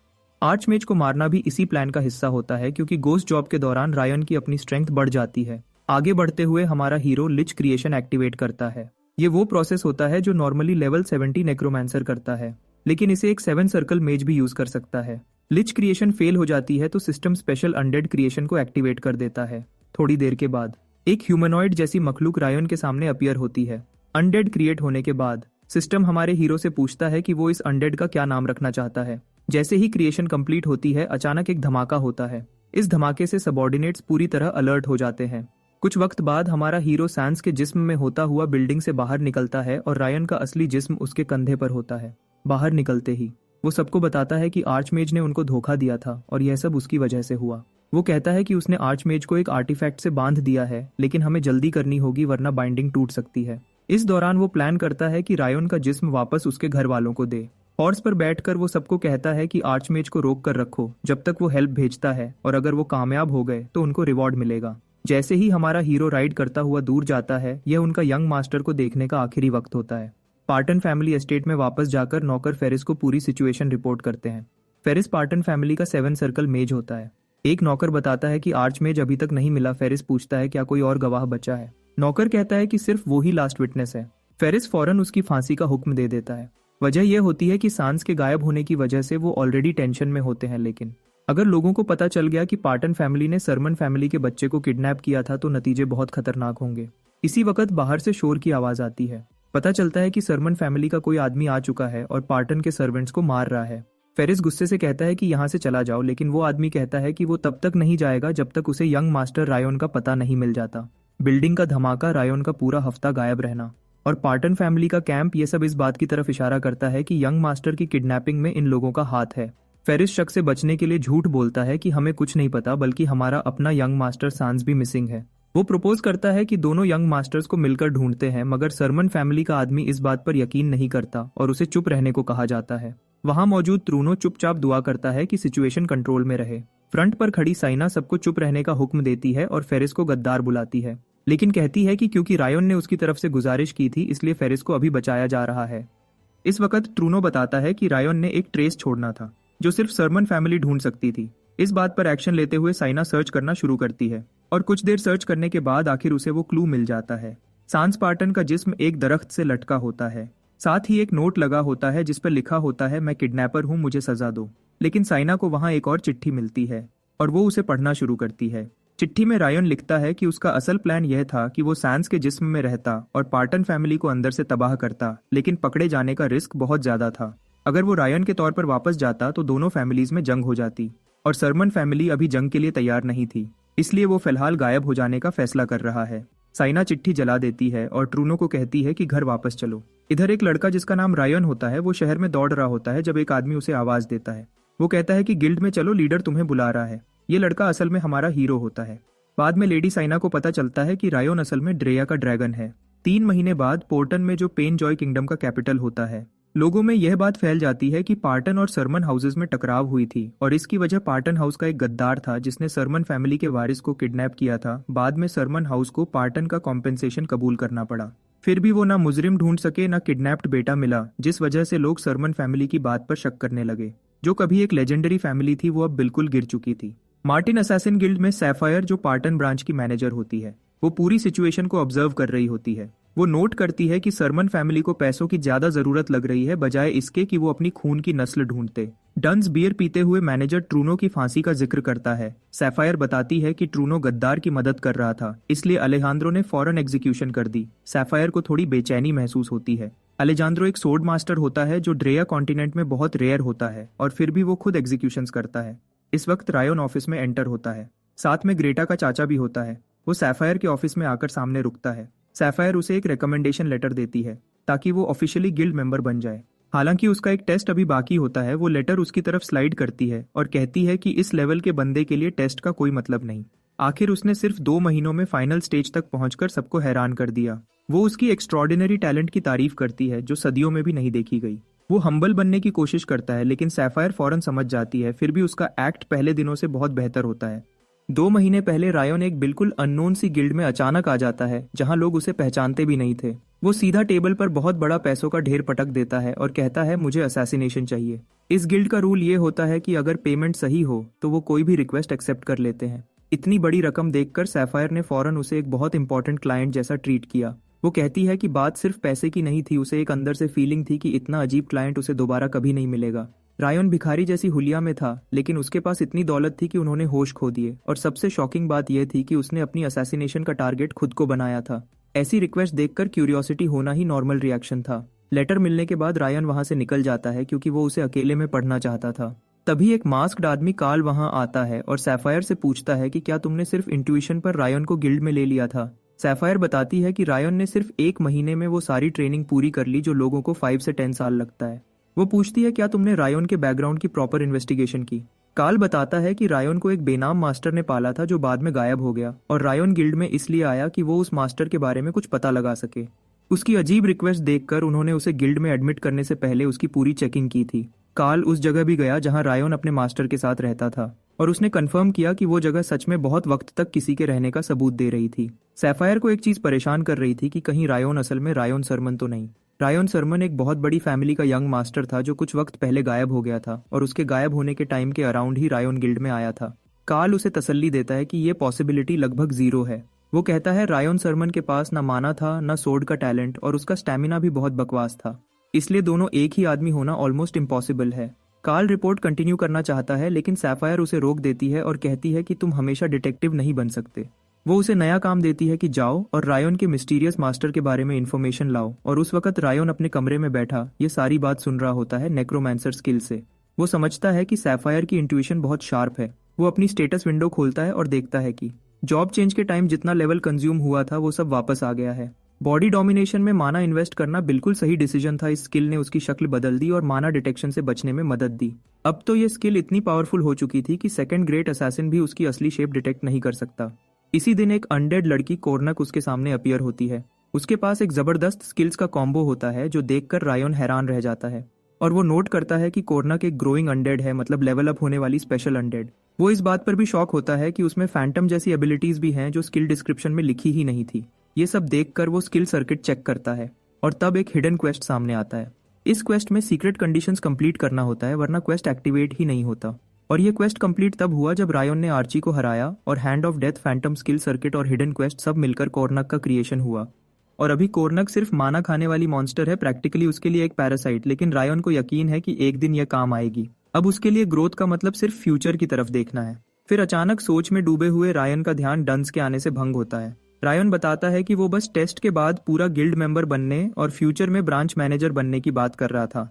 आर्चमेज को मारना भी इसी प्लान का हिस्सा होता है क्योंकि गोस्ट जॉब के दौरान रायन की अपनी स्ट्रेंथ बढ़ जाती है। आगे बढ़ते हुए हमारा हीरो लिच क्रिएशन एक्टिवेट करता है। ये वो प्रोसेस होता है जो नॉर्मली लेवल 70 नेक्रोमैंसर करता है, लेकिन इसे एक 7 सर्कल मेज भी यूज कर सकता है। लिच क्रिएशन फेल हो जाती है तो सिस्टम स्पेशल अनडेड क्रिएशन को एक्टिवेट कर देता है। थोड़ी देर के बाद एक ह्यूमनॉइड जैसी मखलूक रायन के सामने अपीयर होती है। अनडेड क्रिएट होने के बाद सिस्टम हमारे हीरो से पूछता है कि वो इस अनडेड का क्या नाम रखना चाहता है। जैसे ही क्रिएशन कंप्लीट होती है, अचानक एक धमाका होता है। इस धमाके से सबऑर्डिनेट्स पूरी तरह अलर्ट हो जाते हैं। कुछ वक्त बाद हमारा हीरो सैंस के जिस्म में होता हुआ बिल्डिंग से बाहर निकलता है और रायन का असली जिस्म उसके कंधे पर होता है। बाहर निकलते ही वो सबको बताता है कि आर्चमेज ने उनको धोखा दिया था और यह सब उसकी वजह से हुआ। वो कहता है कि उसने आर्चमेज को एक आर्टिफैक्ट से बांध दिया है, लेकिन हमें जल्दी करनी होगी वरना बाइंडिंग टूट सकती है। इस दौरान वो प्लान करता है कि रायन का जिस्म वापस उसके घर वालों को दे। हॉर्स पर बैठकर वो सबको कहता है कि आर्चमेज को रोक कर रखो जब तक वो हेल्प भेजता है, और अगर वो कामयाब हो गए तो उनको रिवॉर्ड मिलेगा। जैसे ही हमारा हीरो राइड करता हुआ दूर जाता है, यह उनका यंग मास्टर को देखने का आखिरी वक्त होता है। पार्टन फैमिली एस्टेट में वापस जाकर नौकर फेरिस को पूरी सिचुएशन रिपोर्ट करते हैं। फेरिस पार्टन फैमिली का 7 सर्कल मेज होता है। एक नौकर बताता है कि आर्चमेज अभी तक नहीं मिला। फेरिस पूछता है क्या कोई और गवाह बचा है। नौकर कहता है कि सिर्फ वो ही लास्ट विटनेस है। फेरिस फौरन उसकी फांसी का हुक्म दे देता है। वजह यह होती है कि सांस के गायब होने की वजह से वो ऑलरेडी टेंशन में होते हैं, लेकिन अगर लोगों को पता चल गया कि पार्टन फैमिली ने सरमन फैमिली के बच्चे को किडनैप किया था तो नतीजे बहुत खतरनाक होंगे। इसी वक्त बाहर से शोर की आवाज आती है। पता चलता है कि सरमन फैमिली का कोई आदमी आ चुका है और पार्टन के सर्वेंट्स को मार रहा है। फेरिस गुस्से से कहता है कि यहाँ से चला जाओ, लेकिन वो आदमी कहता है कि वो तब तक नहीं जाएगा जब तक उसे यंग मास्टर रायन का पता नहीं मिल जाता। बिल्डिंग का धमाका, रायन का पूरा हफ्ता गायब रहना और पार्टन फैमिली का कैंप, ये सब इस बात की तरफ इशारा करता है कि यंग मास्टर की किडनैपिंग में इन लोगों का हाथ है। फेरिस शक से बचने के लिए झूठ बोलता है कि हमें कुछ नहीं पता, बल्कि हमारा अपना यंग मास्टर सांस भी मिसिंग है। वो प्रपोज करता है कि दोनों यंग मास्टर्स को मिलकर ढूंढते हैं, मगर सरमन फैमिली का आदमी इस बात पर यकीन नहीं करता और उसे चुप रहने को कहा जाता है। वहां मौजूद त्रूनो चुपचाप दुआ करता है कि सिचुएशन कंट्रोल में रहे। फ्रंट पर खड़ी साइना सबको चुप रहने का हुक्म देती है और फेरिस को गद्दार बुलाती है। लेकिन कहती है कि क्योंकि रायन ने उसकी तरफ से गुजारिश की थी इसलिए फेरिस को अभी बचाया जा रहा है। इस वक्त ट्रूनो बताता है कि रायन ने एक ट्रेस छोड़ना था जो सिर्फ सरमन फैमिली ढूंढ सकती थी। इस बात पर एक्शन लेते हुए साइना सर्च करना शुरू करती है और कुछ देर सर्च करने के बाद आखिर उसे वो क्लू मिल जाता है। सांस पार्टन का जिस्म एक दरख्त से लटका होता है, साथ ही एक नोट लगा होता है जिस पर लिखा होता है, मैं किडनैपर हूँ, मुझे सजा दो। लेकिन साइना को वहाँ एक और चिट्ठी मिलती है और वो उसे पढ़ना शुरू करती है। चिट्ठी में रायन लिखता है कि उसका असल प्लान यह था कि वो सैंस के जिस्म में रहता और पार्टन फैमिली को अंदर से तबाह करता, लेकिन पकड़े जाने का रिस्क बहुत ज्यादा था। अगर वो रायन के तौर पर वापस जाता तो दोनों फैमिलीज में जंग हो जाती और सरमन फैमिली अभी जंग के लिए तैयार नहीं थी, इसलिए वो फिलहाल गायब हो जाने का फैसला कर रहा है। साइना चिट्ठी जला देती है और ट्रूनो को कहती है कि घर वापस चलो। इधर एक लड़का जिसका नाम रायन होता है वो शहर में दौड़ रहा होता है जब एक आदमी उसे आवाज देता है। वो कहता है कि गिल्ड में चलो, लीडर तुम्हें बुला रहा है। ये लड़का असल में हमारा हीरो होता है। बाद में लेडी साइना को पता चलता है कि रायन असल में ड्रेया का ड्रैगन है। 3 महीने बाद पोर्टन में जो पेन जॉय किंगडम का कैपिटल होता है, लोगों में यह बात फैल जाती है कि पार्टन और सरमन हाउसेस में टकराव हुई थी और इसकी वजह पार्टन हाउस का एक गद्दार था जिसने सरमन फैमिली के वारिस को किडनैप किया था। बाद में सरमन हाउस को पार्टन का कॉम्पेंसेशन कबूल करना पड़ा। फिर भी वो ना मुजरिम ढूंढ सके ना किडनैप्ड बेटा मिला, जिस वजह से लोग सरमन फैमिली की बात पर शक करने लगे। जो कभी एक लेजेंडरी फैमिली थी वो अब बिल्कुल गिर चुकी थी। मार्टिन असैसिन गिल्ड में सैफायर, जो पार्टन ब्रांच की मैनेजर होती है, वो पूरी सिचुएशन को ऑब्जर्व कर रही होती है। वो नोट करती है कि सरमन फैमिली को पैसों की ज्यादा जरूरत लग रही है बजाय इसके कि वो अपनी खून की नस्ल ढूंढते। डंस बियर पीते हुए मैनेजर ट्रूनो की फांसी का जिक्र करता है। सैफायर बताती है कि ट्रूनो गद्दार की मदद कर रहा था, इसलिए अलेजांद्रो ने फौरन एग्जीक्यूशन कर दी। सैफायर को थोड़ी बेचैनी महसूस होती है। अलेजांद्रो एक सोर्ड मास्टर होता है जो ड्रेया कॉन्टिनेंट में बहुत रेयर होता है और फिर भी वो खुद एग्जीक्यूशंस करता है। इस वक्त रायन ऑफिस में एंटर होता है। साथ में ग्रेटा का चाचा भी होता है। वो सैफायर के ऑफिस में आकर सामने रुकता है। सैफायर उसे एक रिकमेंडेशन लेटर देती है ताकि वो ऑफिशियली गिल्ड मेंबर बन जाए। हालांकि उसका एक टेस्ट अभी बाकी होता है। वो लेटर उसकी तरफ स्लाइड करती है और कहती है कि इस लेवल के बंदे के लिए टेस्ट का कोई मतलब नहीं। आखिर उसने सिर्फ 2 महीनों में फाइनल स्टेज तक पहुंचकर सबको हैरान कर दिया। वो उसकी एक्स्ट्रॉर्डिनरी टैलेंट की तारीफ करती है जो सदियों में भी नहीं देखी गई। वो हम्बल बनने की कोशिश करता है लेकिन सैफायर फौरन समझ जाती है। फिर भी उसका एक्ट पहले दिनों से बहुत बेहतर होता है। 2 महीने पहले रायन एक बिल्कुल अननोन सी गिल्ड में अचानक आ जाता है जहां लोग उसे पहचानते भी नहीं थे। वो सीधा टेबल पर बहुत बड़ा पैसों का ढेर पटक देता है और कहता है, मुझे असैसिनेशन चाहिए। इस गिल्ड का रूल ये होता है कि अगर पेमेंट सही हो तो वो कोई भी रिक्वेस्ट एक्सेप्ट कर लेते हैं। इतनी बड़ी रकम देखकर सैफायर ने फौरन उसे एक बहुत इंपॉर्टेंट क्लाइंट जैसा ट्रीट किया। वो कहती है कि बात सिर्फ पैसे की नहीं थी, उसे एक अंदर से फीलिंग थी कि इतना अजीब क्लाइंट उसे दोबारा कभी नहीं मिलेगा। रायन भिखारी जैसी हुलिया में था लेकिन उसके पास इतनी दौलत थी कि उन्होंने होश खो दिए। और सबसे शॉकिंग बात यह थी कि उसने अपनी असैसिनेशन का टारगेट खुद को बनाया था। ऐसी रिक्वेस्ट देखकर क्यूरियोसिटी होना ही नॉर्मल रिएक्शन था। लेटर मिलने के बाद रायन वहां से निकल जाता है क्योंकि वो उसे अकेले में पढ़ना चाहता था। तभी एक मास्क्ड आदमी कार्ल वहां आता है और सैफायर से पूछता है कि क्या तुमने सिर्फ इंट्यूशन पर रायन को गिल्ड में ले लिया था। सैफायर बताती है कि रायन ने सिर्फ 1 महीने में वो सारी ट्रेनिंग पूरी कर ली जो लोगों को 5 से 10 साल लगता है। वो पूछती है, क्या तुमने रायन के बैकग्राउंड की प्रॉपर इन्वेस्टिगेशन की। कार्ल बताता है कि रायन को एक बेनाम मास्टर ने पाला था जो बाद में गायब हो गया और रायन गिल्ड में इसलिए आया कि वो उस मास्टर के बारे में कुछ पता लगा सके। उसकी अजीब रिक्वेस्ट देखकर उन्होंने उसे गिल्ड में एडमिट करने से पहले उसकी पूरी चेकिंग की थी। कार्ल उस जगह भी गया जहां रायन अपने मास्टर के साथ रहता था और उसने कंफर्म किया कि वो जगह सच में बहुत वक्त तक किसी के रहने का सबूत दे रही थी। सैफायर को एक चीज परेशान कर रही थी कि कहीं रायन असल में रायन सरमन तो नहीं। रायन सरमन एक बहुत बड़ी फैमिली का यंग मास्टर था जो कुछ वक्त पहले गायब हो गया था और उसके गायब होने के टाइम के अराउंड ही रायन गिल्ड में आया था। कार्ल उसे तसल्ली देता है कि ये पॉसिबिलिटी लगभग 0 है। वो कहता है रायन सरमन के पास ना माना था ना सोर्ड का टैलेंट और उसका स्टैमिना भी बहुत बकवास था, इसलिए दोनों एक ही आदमी होना ऑलमोस्ट इम्पॉसिबल है। कार्ल रिपोर्ट कंटिन्यू करना चाहता है लेकिन सैफायर उसे रोक देती है और कहती है कि तुम हमेशा डिटेक्टिव नहीं बन सकते। वो उसे नया काम देती है कि जाओ और रायन के मिस्टीरियस मास्टर के बारे में इन्फॉर्मेशन लाओ। और उस वक्त रायन अपने कमरे में बैठा ये सारी बात सुन रहा होता है नेक्रोमैंसर स्किल से। वो समझता है कि सैफायर की इंट्यूशन बहुत शार्प है। वो अपनी स्टेटस विंडो खोलता है और देखता है कि जॉब चेंज के टाइम जितना लेवल कंज्यूम हुआ था वो सब वापस आ गया है। बॉडी डोमिनेशन में माना इन्वेस्ट करना बिल्कुल सही डिसीजन था। इस स्किल ने उसकी शक्ल बदल दी और माना डिटेक्शन से बचने में मदद दी। अब तो ये स्किल इतनी पावरफुल हो चुकी थी कि सेकंड ग्रेट असैसिन भी उसकी असली शेप डिटेक्ट नहीं कर सकता। इसी दिन एक अनडेड लड़की कोर्नक उसके सामने अपीयर होती है। उसके पास एक जबरदस्त स्किल्स का कॉम्बो होता है जो देखकर रायन हैरान रह जाता है और वो नोट करता है कि कोर्नक एक ग्रोइंग अनडेड है, मतलब लेवल अप होने वाली स्पेशल अनडेड। वो इस बात पर भी शॉक होता है कि उसमें फैंटम जैसी एबिलिटीज भी हैं जो स्किल डिस्क्रिप्शन में लिखी ही नहीं थी। ये सब देखकर वो स्किल सर्किट चेक करता है और तब एक हिडन क्वेस्ट सामने आता है। इस क्वेस्ट में सीक्रेट कंडीशंस कंप्लीट करना होता है, वरना क्वेस्ट एक्टिवेट ही नहीं होता। और ये क्वेस्ट कंप्लीट तब हुआ जब रायन ने आर्ची को हराया और hand of death, Phantom skill circuit और हिडन क्वेस्ट सब मिलकर कोर्नक का क्रिएशन हुआ। और अभी कोर्नक सिर्फ माना खाने वाली मॉन्स्टर है, प्रैक्टिकली उसके लिए एक पैरासाइट, लेकिन रायन को यकीन है कि एक दिन यह काम आएगी। अब उसके लिए ग्रोथ का मतलब सिर्फ फ्यूचर की तरफ देखना है। फिर अचानक सोच में डूबे हुए रायन का ध्यान डंस के आने से भंग होता है। रायन बताता है कि वो बस टेस्ट के बाद पूरा गिल्ड मेंबर बनने और फ्यूचर में ब्रांच मैनेजर बनने की बात कर रहा था।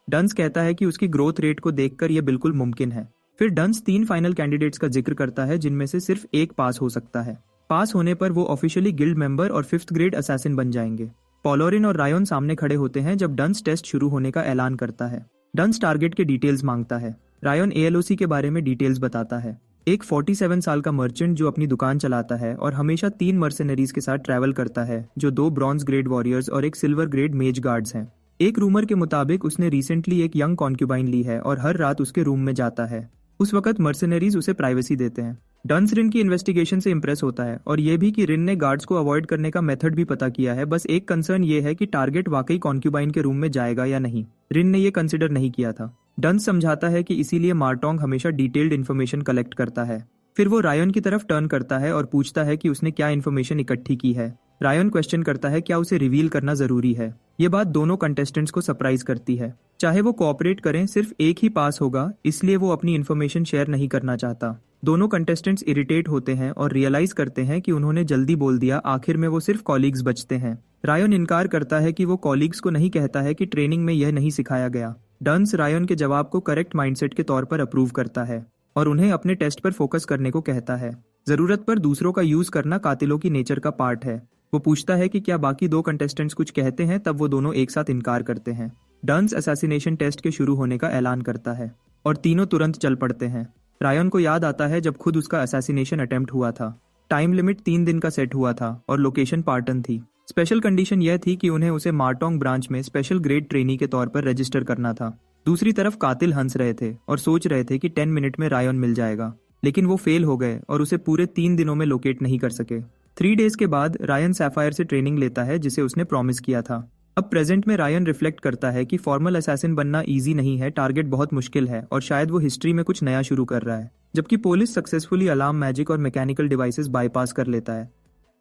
डंस कहता है कि उसकी ग्रोथ रेट को देखकर यह बिल्कुल मुमकिन है। फिर डंस 3 फाइनल कैंडिडेट्स का जिक्र करता है जिनमें से सिर्फ एक पास हो सकता है। पास होने पर वो ऑफिशियली गिल्ड मेंबर और 5th ग्रेड असैसिन बन जाएंगे। पॉलोरिन और रायन सामने खड़े होते हैं जब डंस टेस्ट शुरू होने का ऐलान करता है। डंस टारगेट के डिटेल्स मांगता है। रायन एएलओसी के बारे में डिटेल्स बताता है। एक 47 साल का मर्चेंट जो अपनी दुकान चलाता है और हमेशा 3 मर्सेनरीज के साथ ट्रैवल करता है, जो 2 ब्रॉन्ज ग्रेड वॉरियर्स और एक सिल्वर ग्रेड मेज गार्ड्स हैं। एक रूमर के मुताबिक उसने रिसेंटली एक यंग कॉन्क्यूबाइन ली है और हर रात उसके रूम में जाता है। उस वक्त मर्सेनरीज उसे प्राइवेसी देते हैं। डंस रिन की इन्वेस्टिगेशन से इंप्रेस होता है और यह भी कि रिन ने गार्ड्स को अवॉइड करने का मेथड भी पता किया है। बस एक कंसर्न ये है कि टारगेट वाकई कॉन्क्यूबाइन के रूम में जाएगा या नहीं। रिन ने यह कंसिडर नहीं किया था। डंस समझाता है कि इसीलिए मार्टोंग हमेशा डिटेल्ड इन्फॉर्मेशन कलेक्ट करता है। फिर वो रायन की तरफ टर्न करता है और पूछता है कि उसने क्या इन्फॉर्मेशन इकट्ठी की है। रायन क्वेश्चन करता है क्या उसे रिवील करना जरूरी है। ये बात दोनों कंटेस्टेंट्स को सरप्राइज करती है। चाहे वो कोऑपरेट करें, सिर्फ एक ही पास होगा, इसलिए वो अपनी इन्फॉर्मेशन शेयर नहीं करना चाहता। दोनों कंटेस्टेंट्स इरिटेट होते हैं और रियलाइज करते हैं कि उन्होंने जल्दी बोल दिया। आखिर में वो सिर्फ कॉलीग्स बचते हैं। रायन इनकार करता है कि वो कॉलीग्स को नहीं कहता है कि ट्रेनिंग में यह नहीं सिखाया गया। डंस रायन के जवाब को करेक्ट माइंडसेट के तौर पर अप्रूव करता है और उन्हें अपने टेस्ट पर फोकस करने को कहता है। जरूरत पर दूसरों का यूज करना कातिलों की नेचर का पार्ट है। वो पूछता है कि क्या बाकी 2 कंटेस्टेंट्स कुछ कहते हैं, तब वो दोनों एक साथ इनकार करते हैं। डंस असैसिनेशन टेस्ट के शुरू होने का ऐलान करता है और तीनों तुरंत चल पड़ते हैं। रायन को याद आता है जब खुद उसका असैसिनेशन अटेम्प्ट हुआ था। टाइम लिमिट 3 दिन का सेट हुआ था और लोकेशन पार्टन थी। स्पेशल कंडीशन यह थी कि उन्हें उसे मार्टोंग ब्रांच में स्पेशल ग्रेड ट्रेनी के तौर पर रजिस्टर करना था। दूसरी तरफ कातिल हंस रहे थे और सोच रहे थे कि 10 मिनट में रायन मिल जाएगा, लेकिन वो फेल हो गए और उसे पूरे 3 दिनों में लोकेट नहीं कर सके। 3 डेज के बाद रायन सैफायर से ट्रेनिंग लेता है जिसे उसने प्रॉमिस किया था। अब प्रेजेंट में रायन रिफ्लेक्ट करता है कि फॉर्मल असैसिन बनना इजी नहीं है, टारगेट बहुत मुश्किल है और शायद वो हिस्ट्री में कुछ नया शुरू कर रहा है। जबकि पुलिस सक्सेसफुली अलार्म, मैजिक और मैकेनिकल डिवाइसेस बाईपास कर लेता है।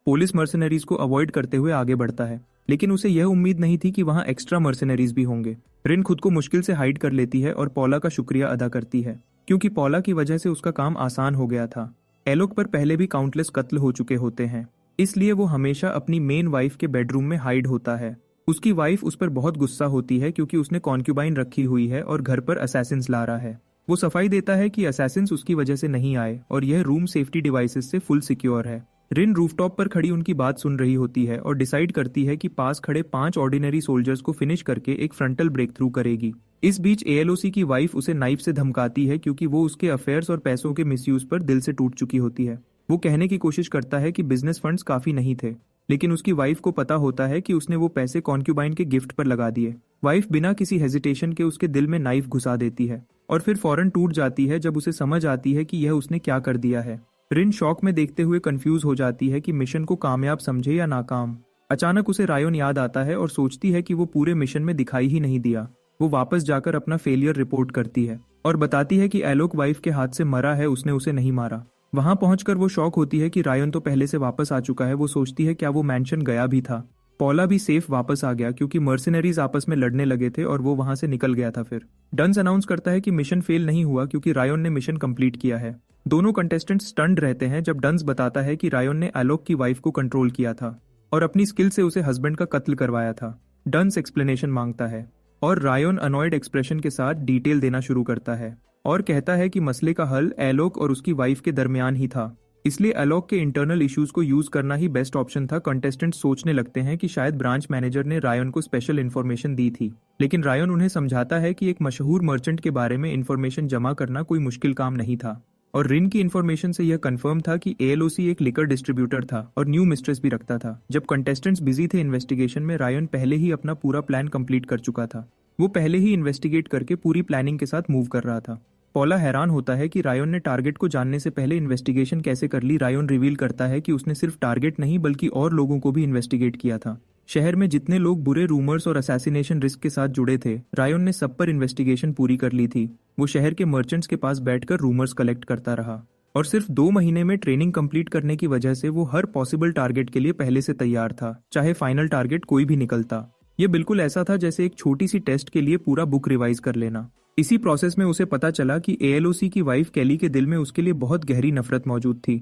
पुलिस मर्सनरीज को अवॉइड करते हुए आगे बढ़ता है, लेकिन उसे यह उम्मीद नहीं थी कि वहां एक्स्ट्रा मर्सनरीज भी होंगे। रिन खुद को मुश्किल से हाइड कर लेती है और पॉला का शुक्रिया अदा करती है, क्योंकि पॉला की वजह से उसका काम आसान हो गया था। एलोक पर पहले भी काउंटलेस कत्ल हो चुके होते हैं, इसलिए वो हमेशा अपनी मेन वाइफ के बेडरूम में हाइड होता है। उसकी वाइफ उस पर बहुत गुस्सा होती है क्योंकि उसने कॉन्क्यूबाइन रखी हुई है और घर पर असैसिन्स ला रहा है। वो सफाई देता है कि असैसिन्स उसकी वजह से नहीं आए और यह रूम सेफ्टी डिवाइसेस से फुल सिक्योर है। रिन रूफटॉप पर खड़ी उनकी बात सुन रही होती है और डिसाइड करती है कि पास खड़े 5 ऑर्डिनरी सोल्जर्स को फिनिश करके एक फ्रंटल ब्रेक थ्रू करेगी। इस बीच एएलओसी की वाइफ उसे नाइफ से धमकाती है क्योंकि वो उसके अफेयर्स और पैसों के मिसयूज पर दिल से टूट चुकी होती है। वो कहने की कोशिश करता है कि बिजनेस फंड्स काफी नहीं थे, लेकिन उसकी वाइफ को पता होता है कि उसने वो पैसे कॉन्क्यूबाइन के गिफ्ट पर लगा दिए। वाइफ बिना किसी हेजिटेशन के उसके दिल में नाइफ घुसा देती है और फिर फौरन टूट जाती है जब उसे समझ आती है कि यह उसने क्या कर दिया है। रिन शॉक में देखते हुए कंफ्यूज हो जाती है कि मिशन को कामयाब समझे या नाकाम। अचानक उसे रायन याद आता है और सोचती है कि वो पूरे मिशन में दिखाई ही नहीं दिया। वो वापस जाकर अपना फेलियर रिपोर्ट करती है और बताती है कि एलोक वाइफ के हाथ से मरा है, उसने उसे नहीं मारा। वहां पहुंचकर वो शॉक होती है कि रायन तो पहले से वापस आ चुका है। वो सोचती है क्या वो मैंशन गया भी था। पॉला भी सेफ वापस आ गया क्योंकि मर्सिनरीज आपस में लड़ने लगे थे और वो वहां से निकल गया था। फिर डंस अनाउंस करता है कि मिशन फेल नहीं हुआ क्योंकि रायन ने मिशन कंप्लीट किया है। दोनों कंटेस्टेंट स्टन्ड रहते हैं जब डंस बताता है कि रायन ने एलोक की वाइफ को कंट्रोल किया था और अपनी स्किल से उसे हस्बैंड का कत्ल करवाया था। डंस एक्सप्लेनेशन मांगता है और रायन अनॉयड एक्सप्रेशन के साथ डिटेल देना शुरू करता है और कहता है कि मसले का हल एलोक और उसकी वाइफ के दरमियान ही था, इसलिए एलोक के इंटरनल इश्यूज को यूज करना ही बेस्ट ऑप्शन था। कंटेस्टेंट सोचने लगते हैं कि शायद ब्रांच मैनेजर ने रायन को स्पेशल इन्फॉर्मेशन दी थी, लेकिन रायन उन्हें समझाता है कि एक मशहूर मर्चेंट के बारे में इन्फॉर्मेशन जमा करना कोई मुश्किल काम नहीं था। और रिन की इन्फॉर्मेशन से यह कंफर्म था कि एएलओसी एक लिकर डिस्ट्रीब्यूटर था और न्यू मिस्ट्रेस भी रखता था। जब कंटेस्टेंट्स बिजी थे इन्वेस्टिगेशन में, रायन पहले ही अपना पूरा प्लान कंप्लीट कर चुका था। वो पहले ही इन्वेस्टिगेट करके पूरी प्लानिंग के साथ मूव कर रहा था। पॉला हैरान होता है कि रायन ने टारगेट को जानने से पहले इन्वेस्टिगेशन कैसे कर ली। रायन रिवील करता है कि उसने सिर्फ टारगेट नहीं बल्कि और लोगों को भी इन्वेस्टिगेट किया था। शहर में जितने लोग बुरे रूमर्स और असैसिनेशन रिस्क के साथ जुड़े थे, रायन ने सब पर इन्वेस्टिगेशन पूरी कर ली थी। वो शहर के मर्चेंट्स के पास बैठकर रूमर्स कलेक्ट करता रहा और सिर्फ 2 महीने में ट्रेनिंग कंप्लीट करने की वजह से वो हर पॉसिबल टारगेट के लिए पहले से तैयार था, चाहे फाइनल टारगेट कोई भी निकलता। ये बिल्कुल ऐसा था जैसे एक छोटी सी टेस्ट के लिए पूरा बुक रिवाइज कर लेना। इसी प्रोसेस में उसे पता चला कि एएलओसी की वाइफ कैली के दिल में उसके लिए बहुत गहरी नफरत मौजूद थी।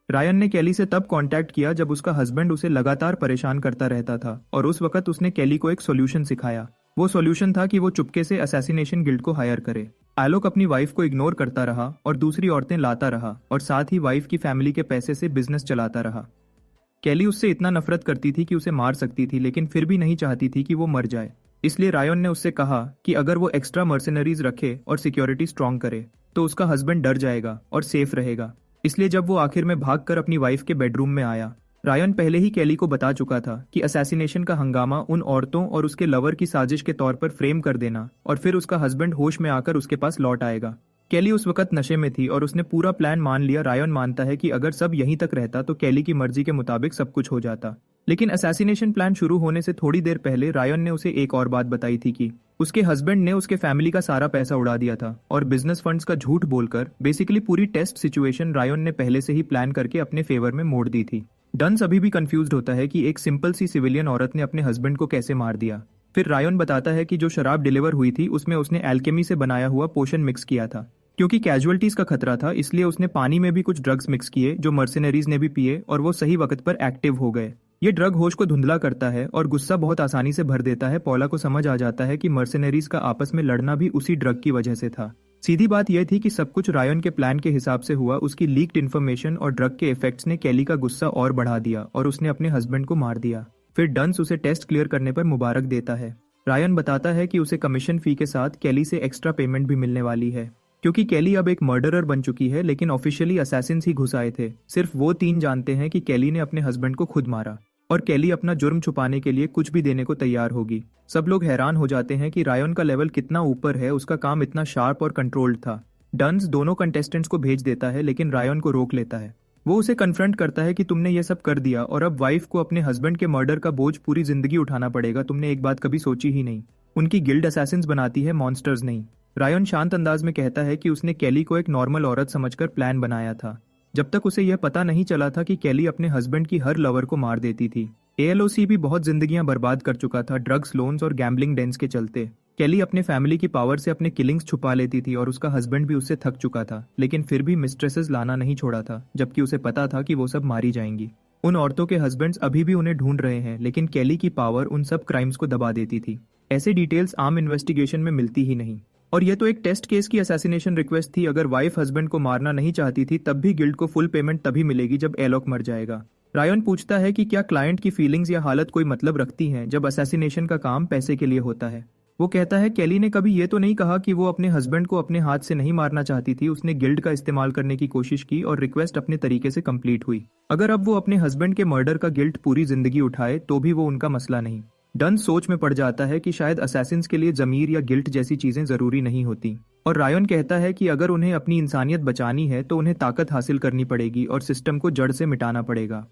रायन ने कैली से तब कांटेक्ट किया जब उसका हस्बैंड उसे लगातार परेशान करता रहता था और उस वक्त उसने कैली को एक सॉल्यूशन सिखाया। वो सॉल्यूशन था कि वो चुपके से असैसिनेशन गिल्ड को हायर करे। आलोक अपनी वाइफ को इग्नोर करता रहा और दूसरी औरतें लाता रहा और साथ ही वाइफ की फैमिली के पैसे से बिजनेस चलाता रहा। कैली उससे इतना नफरत करती थी कि उसे मार सकती थी, लेकिन फिर भी नहीं चाहती थी कि वो मर जाए। इसलिए रायन ने उससे कहा कि अगर वो एक्स्ट्रा मर्सिनरीज रखे और सिक्योरिटी स्ट्रॉन्ग करे तो उसका हस्बैंड डर जाएगा और सेफ रहेगा। इसलिए जब वो आखिर में भागकर अपनी वाइफ के बेडरूम में आया, रायन पहले ही कैली को बता चुका था कि असैसिनेशन का हंगामा उन औरतों और उसके लवर की साजिश के तौर पर फ्रेम कर देना और फिर उसका हस्बैंड होश में आकर उसके पास लौट आएगा। कैली उस वक्त नशे में थी और उसने पूरा प्लान मान लिया। रायन मानता है कि अगर सब यहीं तक रहता तो कैली की मर्जी के मुताबिक सब कुछ हो जाता, लेकिन असैसिनेशन प्लान शुरू होने से थोड़ी देर पहले रायन ने उसे एक और बात बताई थी कि उसके हस्बैंड ने उसके फैमिली का सारा पैसा उड़ा दिया था और बिजनेस फंड्स का झूठ बोलकर बेसिकली पूरी टेस्ट सिचुएशन रायन ने पहले से ही प्लान करके अपने फेवर में मोड़ दी थी। डन्स अभी भी कंफ्यूज्ड होता है कि एक सिंपल सी सिविलियन औरत ने अपने हस्बैंड को कैसे मार दिया। फिर रायन बताता है कि जो शराब डिलीवर हुई थी उसमें उसने एल्केमी से बनाया हुआ पोशन मिक्स किया था। क्योंकि कैजुअलिटीज का खतरा था, इसलिए उसने पानी में भी कुछ ड्रग्स मिक्स किए जो मर्सिनरीज ने भी पिए और वो सही वक्त पर एक्टिव हो गए। ये ड्रग होश को धुंधला करता है और गुस्सा बहुत आसानी से भर देता है। पॉला को समझ आ जाता है कि मर्सिनरीज का आपस में लड़ना भी उसी ड्रग की वजह से था। सीधी बात यह थी कि सब कुछ रायन के प्लान के हिसाब से हुआ। उसकी लीक्ड इन्फॉर्मेशन और ड्रग के इफेक्ट्स ने कैली का गुस्सा और बढ़ा दिया और उसने अपने हस्बैंड को मार दिया। फिर डन्स उसे टेस्ट क्लियर करने पर मुबारक देता है। रायन बताता है कि उसे कमीशन फी के साथ कैली से एक्स्ट्रा पेमेंट भी मिलने वाली है, क्योंकि कैली अब एक मर्डरर बन चुकी है, लेकिन ऑफिशियली असैसिन्स ही घुस आए थे। सिर्फ वो 3 जानते हैं कि कैली ने अपने हस्बैंड को खुद मारा और कैली अपना जुर्म छुपाने के लिए कुछ भी देने को तैयार होगी। सब लोग हैरान हो जाते हैं कि रायन का लेवल कितना ऊपर है, उसका काम इतना शार्प और कंट्रोल्ड था। डन्स दोनों कंटेस्टेंट्स को भेज देता है, लेकिन रायन को रोक लेता है। वो उसे कन्फ्रंट करता है कि तुमने ये सब कर दिया और अब वाइफ को अपने हस्बैंड के मर्डर का बोझ पूरी जिंदगी उठाना पड़ेगा। तुमने एक बात कभी सोची ही नहीं, उनकी गिल्ड असैसिन्स बनाती है, मॉन्स्टर्स नहीं। रायन शांत अंदाज में कहता है कि उसने कैली को एक नॉर्मल औरत समझकर प्लान बनाया था, जब तक उसे यह पता नहीं चला था कि कैली अपने हस्बैंड की हर लवर को मार देती थी। एएलओसी भी बहुत जिंदगियां बर्बाद कर चुका था ड्रग्स, लोन्स और गैम्बलिंग डेंस के चलते। कैली अपने फैमिली की पावर से अपने किलिंग्स छुपा लेती थी और उसका हस्बैंड भी उससे थक चुका था, लेकिन फिर भी मिस्ट्रेसेस लाना नहीं छोड़ा था, जबकि उसे पता था कि वो सब मारी जाएंगी। उन औरतों के हस्बैंड्स अभी भी उन्हें ढूंढ रहे हैं, लेकिन कैली की पावर उन सब क्राइम्स को दबा देती थी। ऐसे डिटेल्स आम इन्वेस्टिगेशन में मिलती ही नहीं। और ये तो एक टेस्ट केस की असैसिनेशन रिक्वेस्ट थी। अगर वाइफ हस्बैंड को मारना नहीं चाहती थी तब भी गिल्ड को फुल पेमेंट तभी मिलेगी जब एलोक मर जाएगा। रायन पूछता है कि क्या क्लाइंट की फीलिंग्स या हालत कोई मतलब रखती हैं जब असैसिनेशन का काम पैसे के लिए होता है। वो कहता है कैली ने कभी ये तो नहीं कहा कि वो अपने हस्बैंड को अपने हाथ से नहीं मारना चाहती थी। उसने गिल्ड का इस्तेमाल करने की कोशिश की और रिक्वेस्ट अपने तरीके से कंप्लीट हुई। अगर अब वो अपने हस्बैंड के मर्डर का गिल्ट पूरी जिंदगी उठाए तो भी वो उनका मसला नहीं। डन सोच में पड़ जाता है कि शायद असैसिन्स के लिए जमीर या गिल्ट जैसी चीजें जरूरी नहीं होती, और रायन कहता है कि अगर उन्हें अपनी इंसानियत बचानी है तो उन्हें ताकत हासिल करनी पड़ेगी और सिस्टम को जड़ से मिटाना पड़ेगा।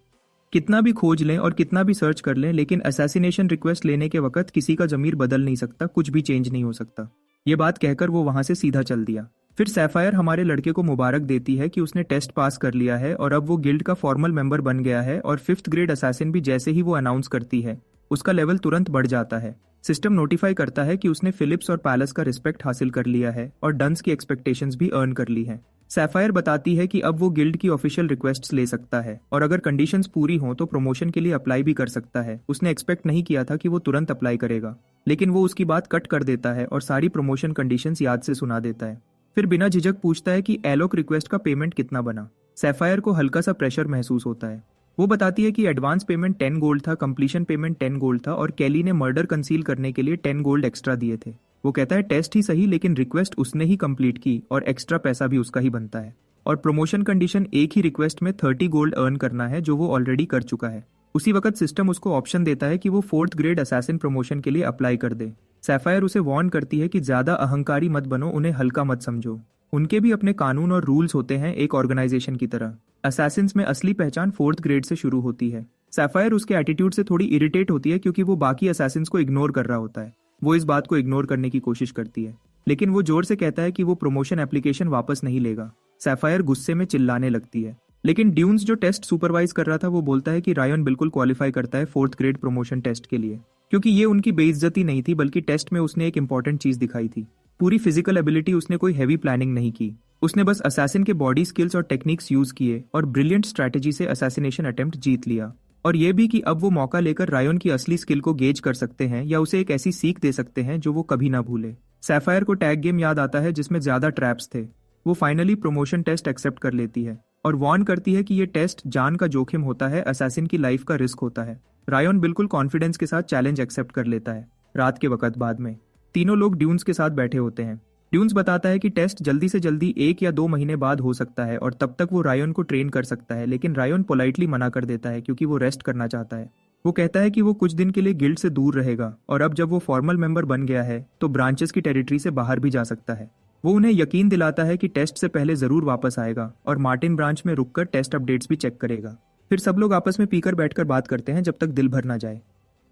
कितना भी खोज लें और कितना भी सर्च कर लें, लेकिन असैसिनेशन रिक्वेस्ट लेने के वक्त किसी का जमीर बदल नहीं सकता, कुछ भी चेंज नहीं हो सकता। ये बात कहकर वो वहां से सीधा चल दिया। फिर सैफायर हमारे लड़के को मुबारक देती है कि उसने टेस्ट पास कर लिया है और अब वो गिल्ड का फॉर्मल मेंबर बन गया है, और 5th ग्रेड असैसिन भी जैसे ही वो अनाउंस करती है उसका लेवल तुरंत बढ़ जाता है। सिस्टम नोटिफाई करता है कि उसने फिलिप्स और पैलेस का रिस्पेक्ट हासिल कर लिया है और डन्स की एक्सपेक्टेशंस भी अर्न कर ली है। सैफायर बताती है कि अब वो गिल्ड की ऑफिशियल रिक्वेस्ट्स ले सकता है और अगर कंडीशंस पूरी हों तो प्रमोशन के लिए अप्लाई भी कर सकता है। उसने एक्सपेक्ट नहीं किया था कि वो तुरंत अप्लाई करेगा, लेकिन वो उसकी बात कट कर देता है और सारी प्रमोशन कंडीशंस याद से सुना देता है। फिर बिना झिझक पूछता है कि एलोक रिक्वेस्ट का पेमेंट कितना बना। सैफायर को हल्का सा प्रेशर महसूस होता है। वो बताती है कि एडवांस पेमेंट 10 गोल्ड था, कंप्लीशन पेमेंट 10 गोल्ड था और कैली ने मर्डर कंसील करने के लिए 10 गोल्ड एक्स्ट्रा दिए थे। वो कहता है टेस्ट ही सही, लेकिन रिक्वेस्ट उसने ही कंप्लीट की और एक्स्ट्रा पैसा भी उसका ही बनता है। और प्रमोशन कंडीशन एक ही रिक्वेस्ट में 30 गोल्ड अर्न करना है, जो वो ऑलरेडी कर चुका है। उसी वक्त सिस्टम उसको ऑप्शन देता है कि वो 4th ग्रेड असैसिन प्रमोशन के लिए अप्लाई कर दे। सैफायर उसे वार्न करती है कि ज्यादा अहंकारी मत बनो, उन्हें हल्का मत समझो। उनके भी अपने कानून और रूल्स होते हैं एक ऑर्गेनाइजेशन की तरह। असैसिन्स में असली पहचान 4th ग्रेड से शुरू होती है। सैफायर उसके एटीट्यूड से थोड़ी इरिटेट होती है क्योंकि वो बाकी असैसिन्स को इग्नोर कर रहा होता है। वो इस बात को इग्नोर करने की कोशिश करती है, लेकिन वो जोर से कहता है कि वो प्रमोशन एप्लीकेशन वापस नहीं लेगा। सैफायर गुस्से में चिल्लाने लगती है, लेकिन ड्यून्स जो टेस्ट सुपरवाइज कर रहा था वो बोलता है कि रायन बिल्कुल क्वालिफाई करता है 4th ग्रेड प्रमोशन टेस्ट के लिए, क्योंकि ये उनकी बेइज्जती नहीं थी बल्कि टेस्ट में उसने एक इंपॉर्टेंट चीज दिखाई थी। पूरी फिजिकल एबिलिटी, उसने कोई हैवी प्लानिंग नहीं की। उसने बस असैसिन के बॉडी स्किल्स और टेक्निक्स यूज किए और ब्रिलियंट स्ट्रैटेजी से असैसिनेशन अटेम्प्ट जीत लिया। और ये भी कि अब वो मौका लेकर रायन की असली स्किल को गेज कर सकते हैं या उसे एक ऐसी सीख दे सकते हैं जो वो कभी ना भूले। सैफायर को टैग गेम याद आता है जिसमें ज्यादा ट्रैप्स थे। वो फाइनली प्रमोशन टेस्ट एक्सेप्ट कर लेती है और वार्न करती है कि ये टेस्ट जान का जोखिम होता है, असैसिन की लाइफ का रिस्क होता है। रायन बिल्कुल कॉन्फिडेंस के साथ चैलेंज एक्सेप्ट कर लेता है। रात के वक्त बाद में तीनों लोग ड्यून्स के साथ बैठे होते हैं। ड्यून्स बताता है कि टेस्ट जल्दी से जल्दी 1 या 2 महीने बाद हो सकता है और तब तक वो रायन को ट्रेन कर सकता है, लेकिन रायन पोलाइटली मना कर देता है क्योंकि वो रेस्ट करना चाहता है। वो कहता है कि वो कुछ दिन के लिए गिल्ड से दूर रहेगा और अब जब वो फॉर्मल मेंबर बन गया है तो ब्रांचेस की टेरिटरी से बाहर भी जा सकता है। वो उन्हें यकीन दिलाता है कि टेस्ट से पहले जरूर वापस आएगा और मार्टिन ब्रांच में रुककर टेस्ट अपडेट्स भी चेक करेगा। फिर सब लोग आपस में पीकर बैठकर बात करते हैं जब तक दिल भर ना जाए।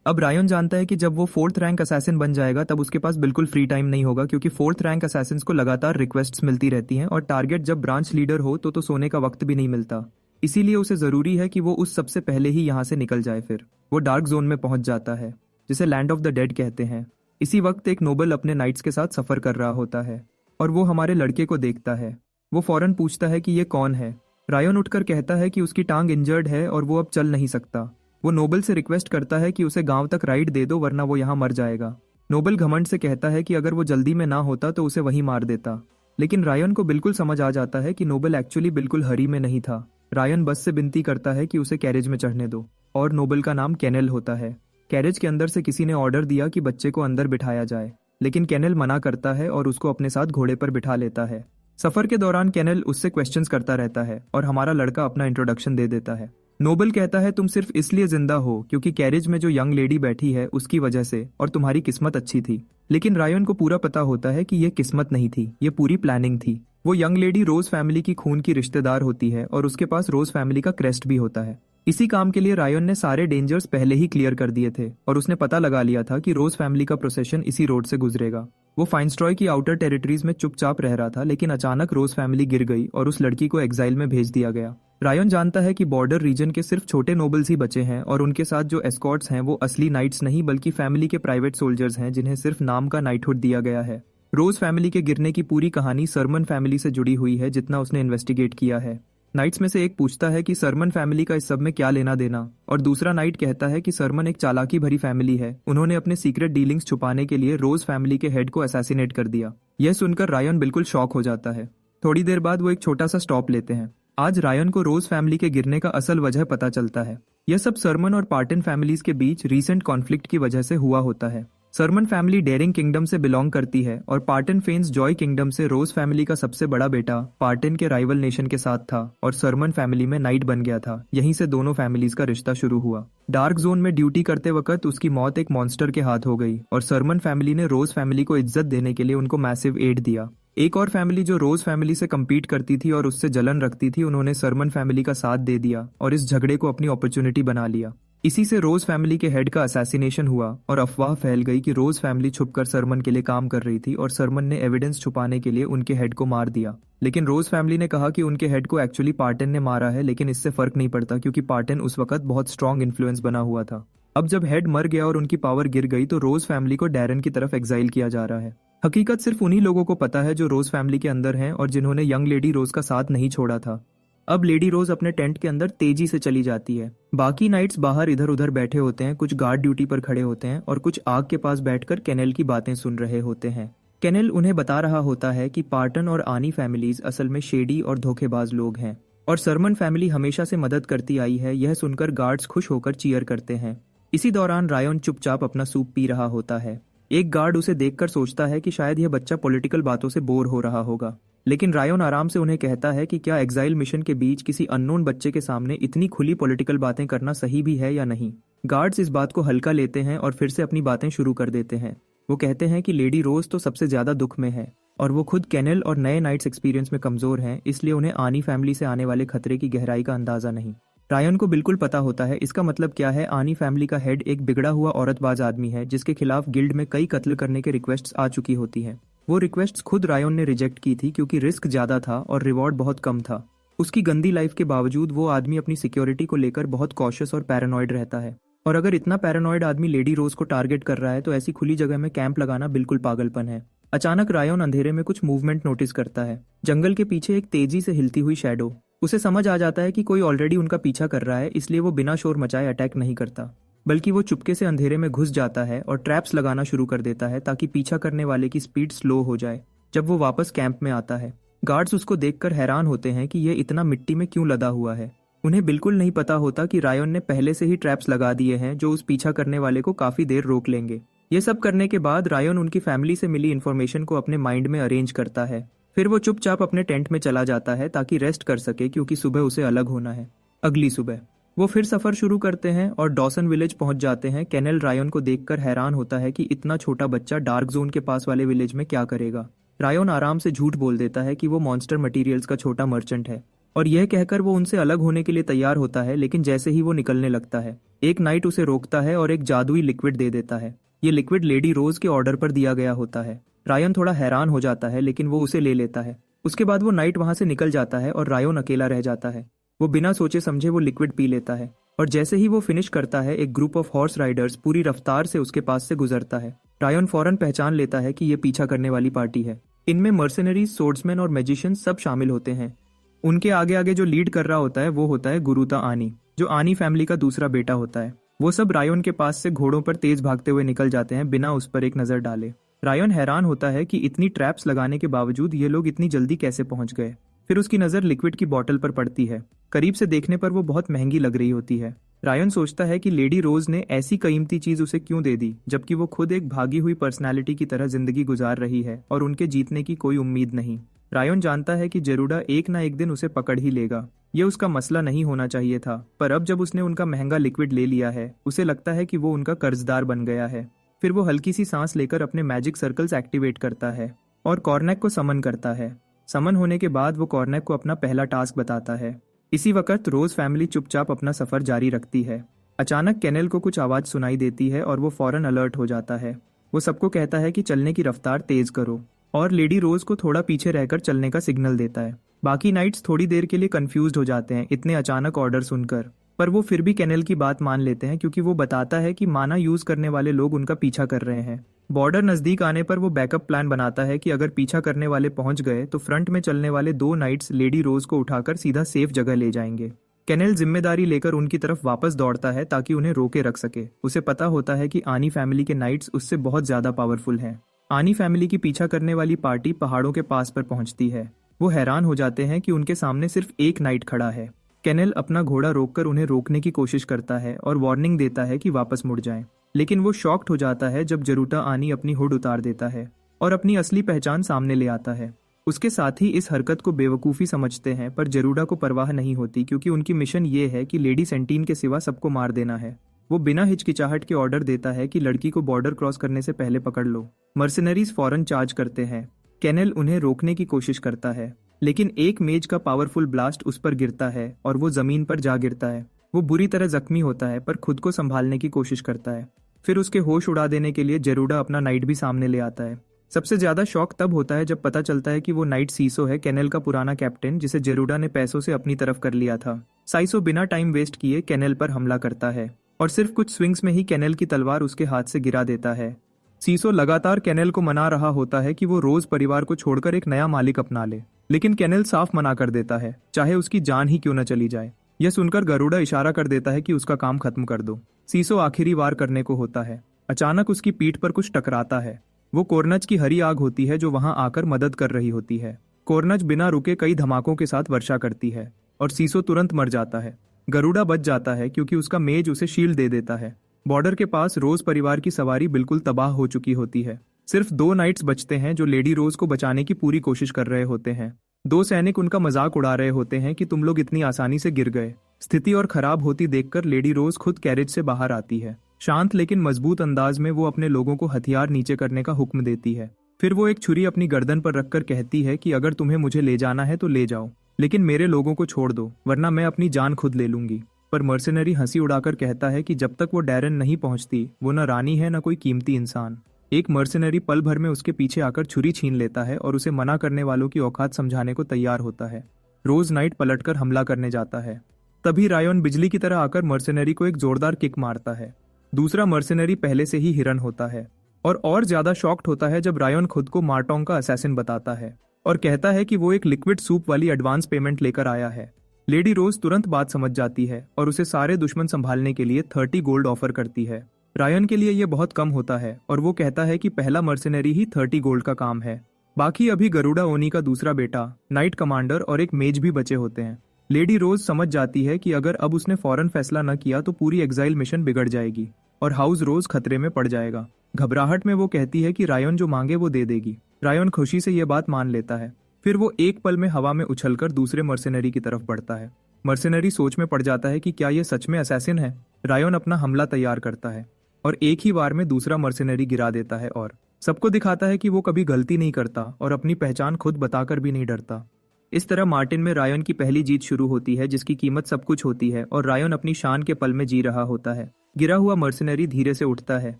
अब रायन जानता है कि जब वो 4th रैंक असैसिन बन जाएगा तब उसके पास बिल्कुल फ्री टाइम नहीं होगा, क्योंकि 4th रैंक असैसिन्स को लगातार रिक्वेस्ट्स मिलती रहती हैं और टारगेट जब ब्रांच लीडर हो तो सोने का वक्त भी नहीं मिलता। इसीलिए उसे जरूरी है कि वो उस सबसे पहले ही यहाँ से निकल जाए। फिर वो डार्क जोन में पहुंच जाता है जिसे लैंड ऑफ द डेड कहते हैं। इसी वक्त एक नोबल अपने नाइट्स के साथ सफर कर रहा होता है और वो हमारे लड़के को देखता है। वो फौरन पूछता है कि ये कौन है। रायन उठकर कहता है कि उसकी टांग इंजर्ड है और वो अब चल नहीं सकता। वो नोबल से रिक्वेस्ट करता है कि उसे गांव तक राइड दे दो वरना वो यहाँ मर जाएगा। नोबल घमंड से कहता है कि अगर वो जल्दी में ना होता तो उसे वहीं मार देता, लेकिन रायन को बिल्कुल समझ आ जाता है कि नोबल एक्चुअली बिल्कुल हरी में नहीं था। रायन बस से विनती करता है कि उसे कैरेज में चढ़ने दो और नोबल का नाम केनेल होता है। कैरेज के अंदर से किसी ने ऑर्डर दिया कि बच्चे को अंदर बिठाया जाए, लेकिन केनेल मना करता है और उसको अपने साथ घोड़े पर बिठा लेता है। सफर के दौरान केनेल उससे क्वेश्चंस करता रहता है और हमारा लड़का अपना इंट्रोडक्शन दे देता है। नोबल कहता है तुम सिर्फ इसलिए जिंदा हो क्योंकि कैरेज में जो यंग लेडी बैठी है उसकी वजह से, और तुम्हारी किस्मत अच्छी थी। लेकिन रायन को पूरा पता होता है कि ये किस्मत नहीं थी, ये पूरी प्लानिंग थी। वो यंग लेडी रोज फैमिली की खून की रिश्तेदार होती है और उसके पास रोज फैमिली का क्रेस्ट भी होता है। इसी काम के लिए रायन ने सारे डेंजर्स पहले ही क्लियर कर दिए थे और उसने पता लगा लिया था कि रोज फैमिली का प्रोसेशन इसी रोड से गुजरेगा। वो फाइनस्ट्रॉय की आउटर टेरिटरीज में चुपचाप रह रहा था, लेकिन अचानक रोज फैमिली गिर गई और उस लड़की को एग्जाइल में भेज दिया गया। रायन जानता है कि बॉर्डर रीजन के सिर्फ छोटे नोबल्स ही बचे हैं और उनके साथ जो एस्कॉर्ट्स हैं वो असली नाइट्स नहीं बल्कि फैमिली के प्राइवेट सोल्जर्स हैं जिन्हें सिर्फ नाम का नाइटहुड दिया गया है। रोज फैमिली के गिरने की पूरी कहानी सरमन फैमिली से जुड़ी हुई है जितना उसने इन्वेस्टिगेट किया है। नाइट्स में से एक पूछता है कि सरमन फैमिली का इस सब में क्या लेना देना, और दूसरा नाइट कहता है कि सरमन एक चालाकी भरी फैमिली है, उन्होंने अपने सीक्रेट डीलिंग्स छुपाने के लिए रोज फैमिली के हेड को असैसिनेट कर दिया। यह सुनकर रायन बिल्कुल शॉक हो जाता है। थोड़ी देर बाद वो एक छोटा सा स्टॉप लेते हैं। आज रायन को रोज फैमिली के गिरने का असल वजह पता चलता है। यह सब सरमन और पार्टन फैमिलीज के बीच रीसेंट कॉन्फ्लिक्ट की वजह से हुआ होता है। सरमन फैमिली डेरिंग किंगडम से बिलोंग करती है और पार्टन फेन्स जॉय किंगडम से रोज फैमिली का सबसे बड़ा बेटा पार्टन के राइवल नेशन के साथ था और सरमन फैमिली में नाइट बन गया था। यहीं से दोनों फैमिलीज का रिश्ता शुरू हुआ। डार्क जोन में ड्यूटी करते वक्त उसकी मौत एक मॉन्स्टर के हाथ हो गई और सरमन फैमिली ने रोज फैमिली को इज्जत देने के लिए उनको मैसिव एड दिया। एक और फैमिली जो रोज फैमिली से कम्पीट करती थी और उससे जलन रखती थी, उन्होंने सरमन फैमिली का साथ दे दिया और इस झगड़े को अपनी अपॉर्चुनिटी बना लिया। इसी से रोज फैमिली के हेड का असैसिनेशन हुआ और अफवाह फैल गई कि रोज फैमिली छुपकर सरमन के लिए काम कर रही थी और सरमन ने एविडेंस छुपाने के लिए उनके हेड को मार दिया। लेकिन रोज फैमिली ने कहा कि उनके हेड को एक्चुअली पार्टन ने मारा है, लेकिन इससे फर्क नहीं पड़ता क्योंकि पार्टन उस वक्त बहुत स्ट्रॉन्ग इन्फ्लुएंस बना हुआ था। अब जब हेड मर गया और उनकी पावर गिर गई तो रोज फैमिली को डैरन की तरफ एग्जाइल किया जा रहा है। हकीकत सिर्फ उन्हीं लोगों को पता है जो रोज फैमिली के अंदर हैं और जिन्होंने यंग लेडी रोज का साथ नहीं छोड़ा था। अब लेडी रोज अपने टेंट के अंदर तेजी से चली जाती है। बाकी नाइट्स बाहर इधर उधर बैठे होते हैं, कुछ गार्ड ड्यूटी पर खड़े होते हैं और कुछ आग के पास बैठकर केनेल की बातें सुन रहे होते हैं। केनेल उन्हें बता रहा होता है कि पार्टन और आनी फैमिलीज असल में शेडी और धोखेबाज लोग हैं और सरमन फैमिली हमेशा से मदद करती आई है। यह सुनकर गार्ड्स खुश होकर चीयर करते हैं। इसी दौरान रायन चुपचाप अपना सूप पी रहा होता है। एक गार्ड उसे देखकर सोचता है कि शायद यह बच्चा पॉलिटिकल बातों से बोर हो रहा होगा, लेकिन रायन आराम से उन्हें कहता है कि क्या एग्जाइल मिशन के बीच किसी अननोन बच्चे के सामने इतनी खुली पॉलिटिकल बातें करना सही भी है या नहीं। गार्ड्स इस बात को हल्का लेते हैं और फिर से अपनी बातें शुरू कर देते हैं। वो कहते हैं कि लेडी रोज तो सबसे ज्यादा दुख में है, और वो खुद केनेल और नए नाइट्स एक्सपीरियंस में कमज़ोर हैं, इसलिए उन्हें आनी फैमिली से आने वाले खतरे की गहराई का अंदाज़ा नहीं। रायन को बिल्कुल पता होता है इसका मतलब क्या है। आनी फैमिली का हेड एक बिगड़ा हुआ औरतबाज आदमी है जिसके खिलाफ गिल्ड में कई कत्ल करने के रिक्वेस्ट्स आ चुकी होती हैं। वो रिक्वेस्ट्स खुद रायन ने रिजेक्ट की थी क्योंकि रिस्क ज़्यादा था और रिवॉर्ड बहुत कम था। उसकी गंदी लाइफ के बावजूद वो आदमी अपनी सिक्योरिटी को लेकर बहुत कॉशियस और पैरानॉइड रहता है। और अगर इतना पैरानॉइड आदमी लेडी रोज को टारगेट कर रहा है तो ऐसी खुली जगह में कैंप लगाना बिल्कुल पागलपन है। अचानक रायन अंधेरे में कुछ मूवमेंट नोटिस करता है। जंगल के पीछे एक तेजी से हिलती हुई शैडो। उसे समझ आ जाता है कि कोई ऑलरेडी उनका पीछा कर रहा है, इसलिए वो बिना शोर मचाए अटैक नहीं करता, बल्कि वो चुपके से अंधेरे में घुस जाता है और ट्रैप्स लगाना शुरू कर देता है ताकि पीछा करने वाले की स्पीड स्लो हो जाए। जब वो वापस कैंप में आता है, गार्ड्स उसको देखकर हैरान होते हैं कि ये इतना मिट्टी में क्यों लदा हुआ है। उन्हें बिल्कुल नहीं पता होता कि रायन ने पहले से ही ट्रैप्स लगा दिए हैं जो उस पीछा करने वाले को काफी देर रोक लेंगे। ये सब करने के बाद रायन उनकी फैमिली से मिली इन्फॉर्मेशन को अपने माइंड में अरेंज करता है। फिर वो चुपचाप अपने टेंट में चला जाता है ताकि रेस्ट कर सके, क्योंकि सुबह उसे अलग होना है। अगली सुबह वो फिर सफर शुरू करते हैं और डॉसन विलेज पहुंच जाते हैं। केनेल रायन को देखकर हैरान होता है कि इतना छोटा बच्चा डार्क जोन के पास वाले विलेज में क्या करेगा। रायन आराम से झूठ बोल देता है कि वो मॉन्स्टर मटेरियल्स का छोटा मर्चेंट है और यह कहकर वो उनसे अलग होने के लिए तैयार होता है। लेकिन जैसे ही वो निकलने लगता है, एक नाइट उसे रोकता है और एक जादुई लिक्विड दे देता है। ये लिक्विड लेडी रोज के ऑर्डर पर दिया गया होता है। रायन थोड़ा हैरान हो जाता है, लेकिन वो उसे ले लेता है। उसके बाद वो नाइट वहां से निकल जाता है और रायन अकेला रह जाता है। वो बिना सोचे समझे वो लिक्विड पी लेता है और जैसे ही वो फिनिश करता है, एक ग्रुप ऑफ हॉर्स राइडर्स पूरी रफ्तार से उसके पास से गुजरता है। रायन फौरन पहचान लेता है कि ये पीछा करने वाली पार्टी है। इनमें मर्सनरीज, सोर्ड्समैन और मैजिशियन सब शामिल होते हैं। उनके आगे आगे जो लीड कर रहा होता है वो होता है गुरुता आनी, जो आनी फैमिली का दूसरा बेटा होता है। वो सब रायन के पास से घोड़ों पर तेज भागते हुए निकल जाते हैं बिना उस पर एक नजर डाले। रायन हैरान होता है कि इतनी ट्रैप्स लगाने के बावजूद ये लोग इतनी जल्दी कैसे पहुंच गए। फिर उसकी नजर लिक्विड की बोतल पर पड़ती है। करीब से देखने पर वो बहुत महंगी लग रही होती है। रायन सोचता है कि लेडी रोज ने ऐसी कीमती चीज उसे क्यों दे दी, जबकि वो खुद एक भागी हुई पर्सनालिटी की तरह जिंदगी गुजार रही है और उनके जीतने की कोई उम्मीद नहीं। रायन जानता है कि जरूडा एक ना एक दिन उसे पकड़ ही लेगा। ये उसका मसला नहीं होना चाहिए था, पर अब जब उसने उनका महंगा लिक्विड ले लिया है, उसे लगता है कि वो उनका कर्जदार बन गया है। फिर वो हल्की सी सांस लेकर अपने मैजिक सर्कल्स एक्टिवेट करता है और कॉर्नेक को समन करता है। समन होने के बाद वो कॉर्नेक को अपना पहला टास्क बताता है। इसी वक्त रोज फैमिली चुपचाप अपना सफर जारी रखती है। अचानक केनेल को कुछ आवाज सुनाई देती है और वो फौरन अलर्ट हो जाता है। वो सबको कहता है कि चलने की रफ्तार तेज करो और लेडी रोज को थोड़ा पीछे रहकर चलने का सिग्नल देता है। बाकी नाइट्स थोड़ी देर के लिए कंफ्यूज्ड हो जाते हैं इतने अचानक ऑर्डर सुनकर, पर वो फिर भी केनेल की बात मान लेते हैं क्योंकि वो बताता है कि माना यूज करने वाले लोग उनका पीछा कर रहे हैं। बॉर्डर नजदीक आने पर वो बैकअप प्लान बनाता है कि अगर पीछा करने वाले पहुंच गए तो फ्रंट में चलने वाले 2 नाइट्स लेडी रोज को उठाकर सीधा सेफ जगह ले जाएंगे। केनेल जिम्मेदारी लेकर उनकी तरफ वापस दौड़ता है ताकि उन्हें रोके रख सके। उसे पता होता है कि आनी फैमिली के नाइट्स उससे बहुत ज्यादा पावरफुल हैं। आनी फैमिली की पीछा करने वाली पार्टी पहाड़ों के पास पर पहुंचती है। वो हैरान हो जाते हैं कि उनके सामने सिर्फ एक नाइट खड़ा है। केनेल अपना घोड़ा रोककर उन्हें रोकने की कोशिश करता है और वार्निंग देता है कि वापस मुड़ जाएं। लेकिन वो शॉक्ड हो जाता है जब जरूटा आनी अपनी हुड उतार देता है और अपनी असली पहचान सामने ले आता है। उसके साथी इस हरकत को बेवकूफ़ी समझते हैं, पर जरूडा को परवाह नहीं होती क्योंकि उनकी मिशन ये है कि लेडी सेंटीन के सिवा सबको मार देना है। वो बिना हिचकिचाहट के ऑर्डर देता है कि लड़की को बॉर्डर क्रॉस करने से पहले पकड़ लो। मर्सिनरीज फौरन चार्ज करते हैं। केनेल उन्हें रोकने की कोशिश करता है, लेकिन एक मेज का पावरफुल ब्लास्ट उस पर गिरता है और वो जमीन पर जा गिरता है। वो बुरी तरह जख्मी होता है पर खुद को संभालने की कोशिश करता है। फिर उसके होश उड़ा देने के लिए जरूडा अपना नाइट भी सामने ले आता है। सबसे ज्यादा शौक तब होता है जब पता चलता है कि वो नाइट सीसो है, केनेल का पुराना कैप्टन, जिसे जरूडा ने पैसों से अपनी तरफ कर लिया था। साइसो बिना टाइम वेस्ट किए केनेल पर हमला करता है और सिर्फ कुछ स्विंग्स में ही केनेल की तलवार उसके हाथ से गिरा देता है। सीसो लगातार केनेल को मना रहा होता है कि वो रोज परिवार को छोड़कर एक नया मालिक अपना ले, लेकिन केनेल साफ मना कर देता है, चाहे उसकी जान ही क्यों न चली जाए। यह सुनकर गरुड़ा इशारा कर देता है कि उसका काम खत्म कर दो। सीसो आखिरी वार करने को होता है। अचानक उसकी पीठ पर कुछ टकराता है। वो कोर्नज की हरी आग होती है जो वहां आकर मदद कर रही होती है। कोर्नज बिना रुके कई धमाकों के साथ वर्षा करती है और सीसो तुरंत मर जाता है। गरुड़ा बच जाता है क्योंकि उसका मेज उसे शील्ड दे देता है। बॉर्डर के पास रोज परिवार की सवारी बिल्कुल तबाह हो चुकी होती है। सिर्फ 2 नाइट्स बचते हैं जो लेडी रोज को बचाने की पूरी कोशिश कर रहे होते हैं। 2 सैनिक उनका मजाक उड़ा रहे होते हैं कि तुम लोग इतनी आसानी से गिर गए। स्थिति और खराब होती देखकर लेडी रोज खुद कैरेज से बाहर आती है। शांत लेकिन मजबूत अंदाज में वो अपने लोगों को हथियार नीचे करने का हुक्म देती है। फिर वो एक छुरी अपनी गर्दन पर रखकर कहती है कि अगर तुम्हें मुझे ले जाना है तो ले जाओ, लेकिन मेरे लोगों को छोड़ दो, वरना मैं अपनी जान खुद ले लूंगी। पर मर्सिनरी हंसी उड़ाकर कहता है कि जब तक वो डैरन नहीं पहुंचती वो न रानी है न कोई कीमती इंसान। एक मर्सिनरी पल भर में उसके पीछे आकर छुरी छीन लेता है और उसे मना करने वालों की औकात समझाने को तैयार होता है। रोज नाइट पलटकर हमला करने जाता है। तभी रायन बिजली की तरह आकर मर्सिनरी को एक जोरदार किक मारता है। दूसरा मर्सिनरी पहले से ही हिरन होता है और ज्यादा शॉक्ड होता है जब रायन खुद को मार्टोंग का असैसिन बताता है और कहता है कि वो एक लिक्विड सूप वाली एडवांस पेमेंट लेकर आया है। लेडी रोज तुरंत बात समझ जाती है और उसे सारे दुश्मन संभालने के लिए 30 गोल्ड ऑफर करती है। रायन के लिए ये बहुत कम होता है और वो कहता है कि पहला मर्सिनरी ही 30 गोल्ड का काम है। बाकी अभी गरुड़ा ओनी का दूसरा बेटा, नाइट कमांडर और एक मेज भी बचे होते हैं। लेडी रोज समझ जाती है कि अगर अब उसने फौरन फैसला न किया तो पूरी एग्जाइल मिशन बिगड़ जाएगी और हाउस रोज खतरे में पड़ जाएगा। घबराहट में वो कहती है कि रायन जो मांगे वो दे देगी। रायन खुशी से ये बात मान लेता है। फिर वो एक पल में हवा में उछलकर दूसरे मर्सिनरी की तरफ बढ़ता है। मर्सिनरी सोच में पड़ जाता है कि क्या ये सच में असैसिन है। रायन अपना हमला तैयार करता है और एक ही बार में दूसरा मर्सिनरी गिरा देता है और सबको दिखाता है कि वो कभी गलती नहीं करता और अपनी पहचान खुद बताकर भी नहीं डरता। इस तरह मार्टिन में रायन की पहली जीत शुरू होती है जिसकी कीमत सब कुछ होती है और रायन अपनी शान के पल में जी रहा होता है। गिरा हुआ मर्सिनरी धीरे से उठता है,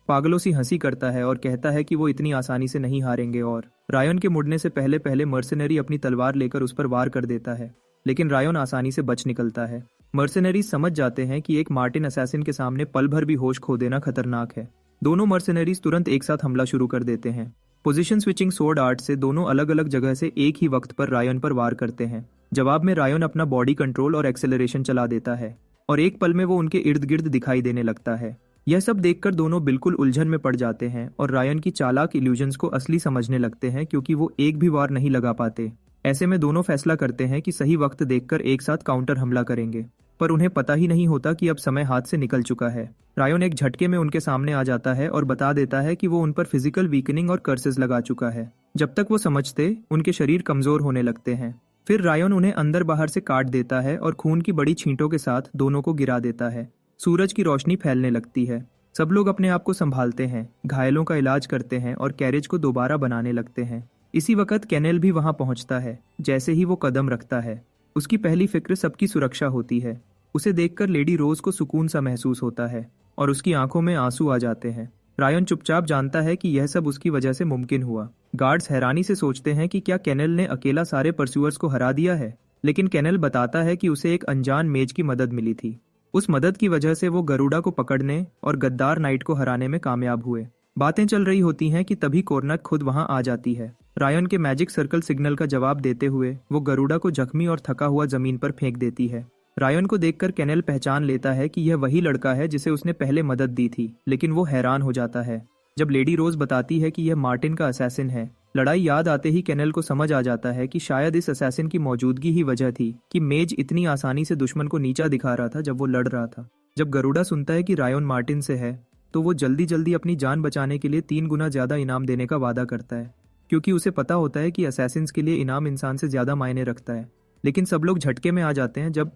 पागलों सी हंसी करता है और कहता है कि वो इतनी आसानी से नहीं हारेंगे और रायन के मुड़ने से पहले पहले मर्सिनरी अपनी तलवार लेकर उस पर वार कर देता है, लेकिन रायन आसानी से बच निकलता है। मर्सिनरी समझ जाते हैं कि एक मार्टिन असैसिन के सामने पल भर भी होश खो देना खतरनाक है। दोनों मर्सिनरीज तुरंत एक साथ हमला शुरू कर देते हैं। पोजीशन स्विचिंग सोर्ड आर्ट से दोनों अलग अलग जगह से एक ही वक्त पर रायन पर वार करते हैं। जवाब में रायन अपना बॉडी कंट्रोल और एक्सेलरेशन चला देता है और एक पल में वो उनके इर्द गिर्द दिखाई देने लगता है। यह सब देखकर दोनों बिल्कुल उलझन में पड़ जाते हैं और रायन की चालाक इल्यूजन्स को असली समझने लगते हैं क्योंकि वो एक भी वार नहीं लगा पाते। ऐसे में दोनों फैसला करते हैं कि सही वक्त देखकर एक साथ काउंटर हमला करेंगे, पर उन्हें पता ही नहीं होता कि अब समय हाथ से निकल चुका है। रायन एक झटके में उनके सामने आ जाता है और बता देता है कि वो उन पर फिजिकल वीकनिंग और कर्सेस लगा चुका है। जब तक वो समझते उनके शरीर कमजोर होने लगते हैं। फिर रायन उन्हें अंदर बाहर से काट देता है और खून की बड़ी छींटों के साथ दोनों को गिरा देता है। सूरज की रोशनी फैलने लगती है। सब लोग अपने आप को संभालते हैं, घायलों का इलाज करते हैं और कैरेज को दोबारा बनाने लगते हैं। इसी वक्त कैनेल भी वहां पहुंचता है। जैसे ही वो कदम रखता है उसकी पहली फिक्र सबकी सुरक्षा होती है। उसे देखकर लेडी रोज को सुकून सा महसूस होता है और उसकी आंखों में आंसू आ जाते हैं। रायन चुपचाप जानता है कि यह सब उसकी वजह से मुमकिन हुआ। गार्ड्स हैरानी से सोचते हैं कि क्या कैनेल ने अकेला सारे परस्यूअर्स को हरा दिया है, लेकिन कैनेल बताता है कि उसे एक अनजान मेज की मदद मिली थी। उस मदद की वजह से वो गरुड़ा को पकड़ने और गद्दार नाइट को हराने में कामयाब हुए। बातें चल रही होती हैं कि तभी कोरनक खुद वहां आ जाती है। रायन के मैजिक सर्कल सिग्नल का जवाब देते हुए वो गरुड़ा को जख्मी और थका हुआ जमीन पर फेंक देती है। रायन को देखकर कैनेल पहचान लेता है कि यह वही लड़का है जिसे उसने पहले मदद दी थी, लेकिन वो हैरान हो जाता है जब लेडी रोज बताती है कि यह मार्टिन का असैसिन है। लड़ाई याद आते ही कैनेल को समझ आ जाता है कि शायद इस असैसिन की मौजूदगी ही वजह थी कि मेज इतनी आसानी से दुश्मन को नीचा दिखा रहा था जब वो लड़ रहा था। जब गरुड़ा सुनता है कि रायन मार्टिन से है तो वो जल्दी जल्दी अपनी जान बचाने के लिए 3 गुना ज्यादा इनाम देने का वादा करता है, क्योंकि उसे पता होता है कि असैसिन्स के लिए इनाम इंसान से ज्यादा मायने रखता है। लेकिन सब लोग झटके में आ जाते हैं जब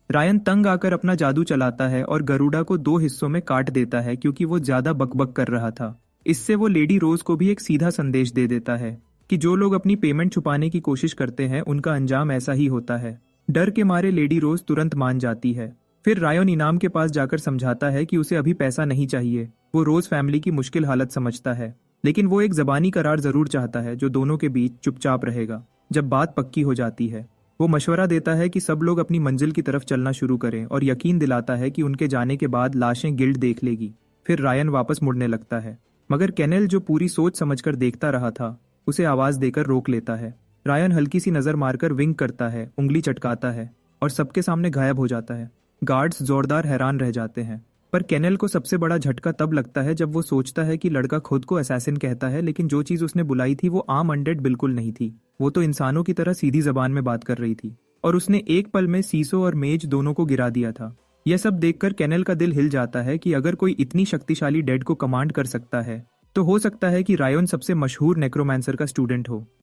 रायन तंग आकर अपना जादू चलाता है और गरुड़ा को 2 हिस्सों में काट देता है क्योंकि वो ज्यादा बकबक कर रहा था। इससे वो लेडी रोज को भी एक सीधा संदेश दे देता है कि जो लोग अपनी पेमेंट छुपाने की कोशिश करते हैं उनका अंजाम ऐसा ही होता है। डर के मारे लेडी रोज तुरंत मान जाती है। फिर रायन इनाम के पास जाकर समझाता है कि उसे अभी पैसा नहीं चाहिए। वो रोज फैमिली की मुश्किल हालत समझता है, लेकिन वो एक जबानी करार जरूर चाहता है जो दोनों के बीच चुपचाप रहेगा। जब बात पक्की हो जाती है वो मशवरा देता है कि सब लोग अपनी मंजिल की तरफ चलना शुरू करें और यकीन दिलाता है कि उनके जाने के बाद लाशें गिल्ड देख लेगी। फिर रायन वापस मुड़ने लगता है, मगर कैनेल जो पूरी सोच समझकर देखता रहा था उसे आवाज देकर रोक लेता है। रायन हल्की सी नजर मारकर विंक करता है, उंगली चटकाता है और सबके सामने गायब हो जाता है। गार्ड्स जोरदार हैरान रह जाते हैं, पर कैनेल को सबसे बड़ा झटका तब लगता है जब वो सोचता है कि लड़का खुद को असैसिन कहता है, लेकिन जो चीज उसने बुलाई थी वो आम अनडेड बिल्कुल नहीं थी। वो तो इंसानों की तरह सीधी जबान में बात कर रही थी और उसने एक पल में सीसो और मेज दोनों को गिरा दिया था। यह सब देखकर कैनेल का दिल हिल जाता है कि अगर कोई इतनी शक्तिशाली डेड को कमांड कर सकता है तो हो सकता है कि रायन सबसे मशहूर नेक्रोमांसर का स्टूडेंट हो।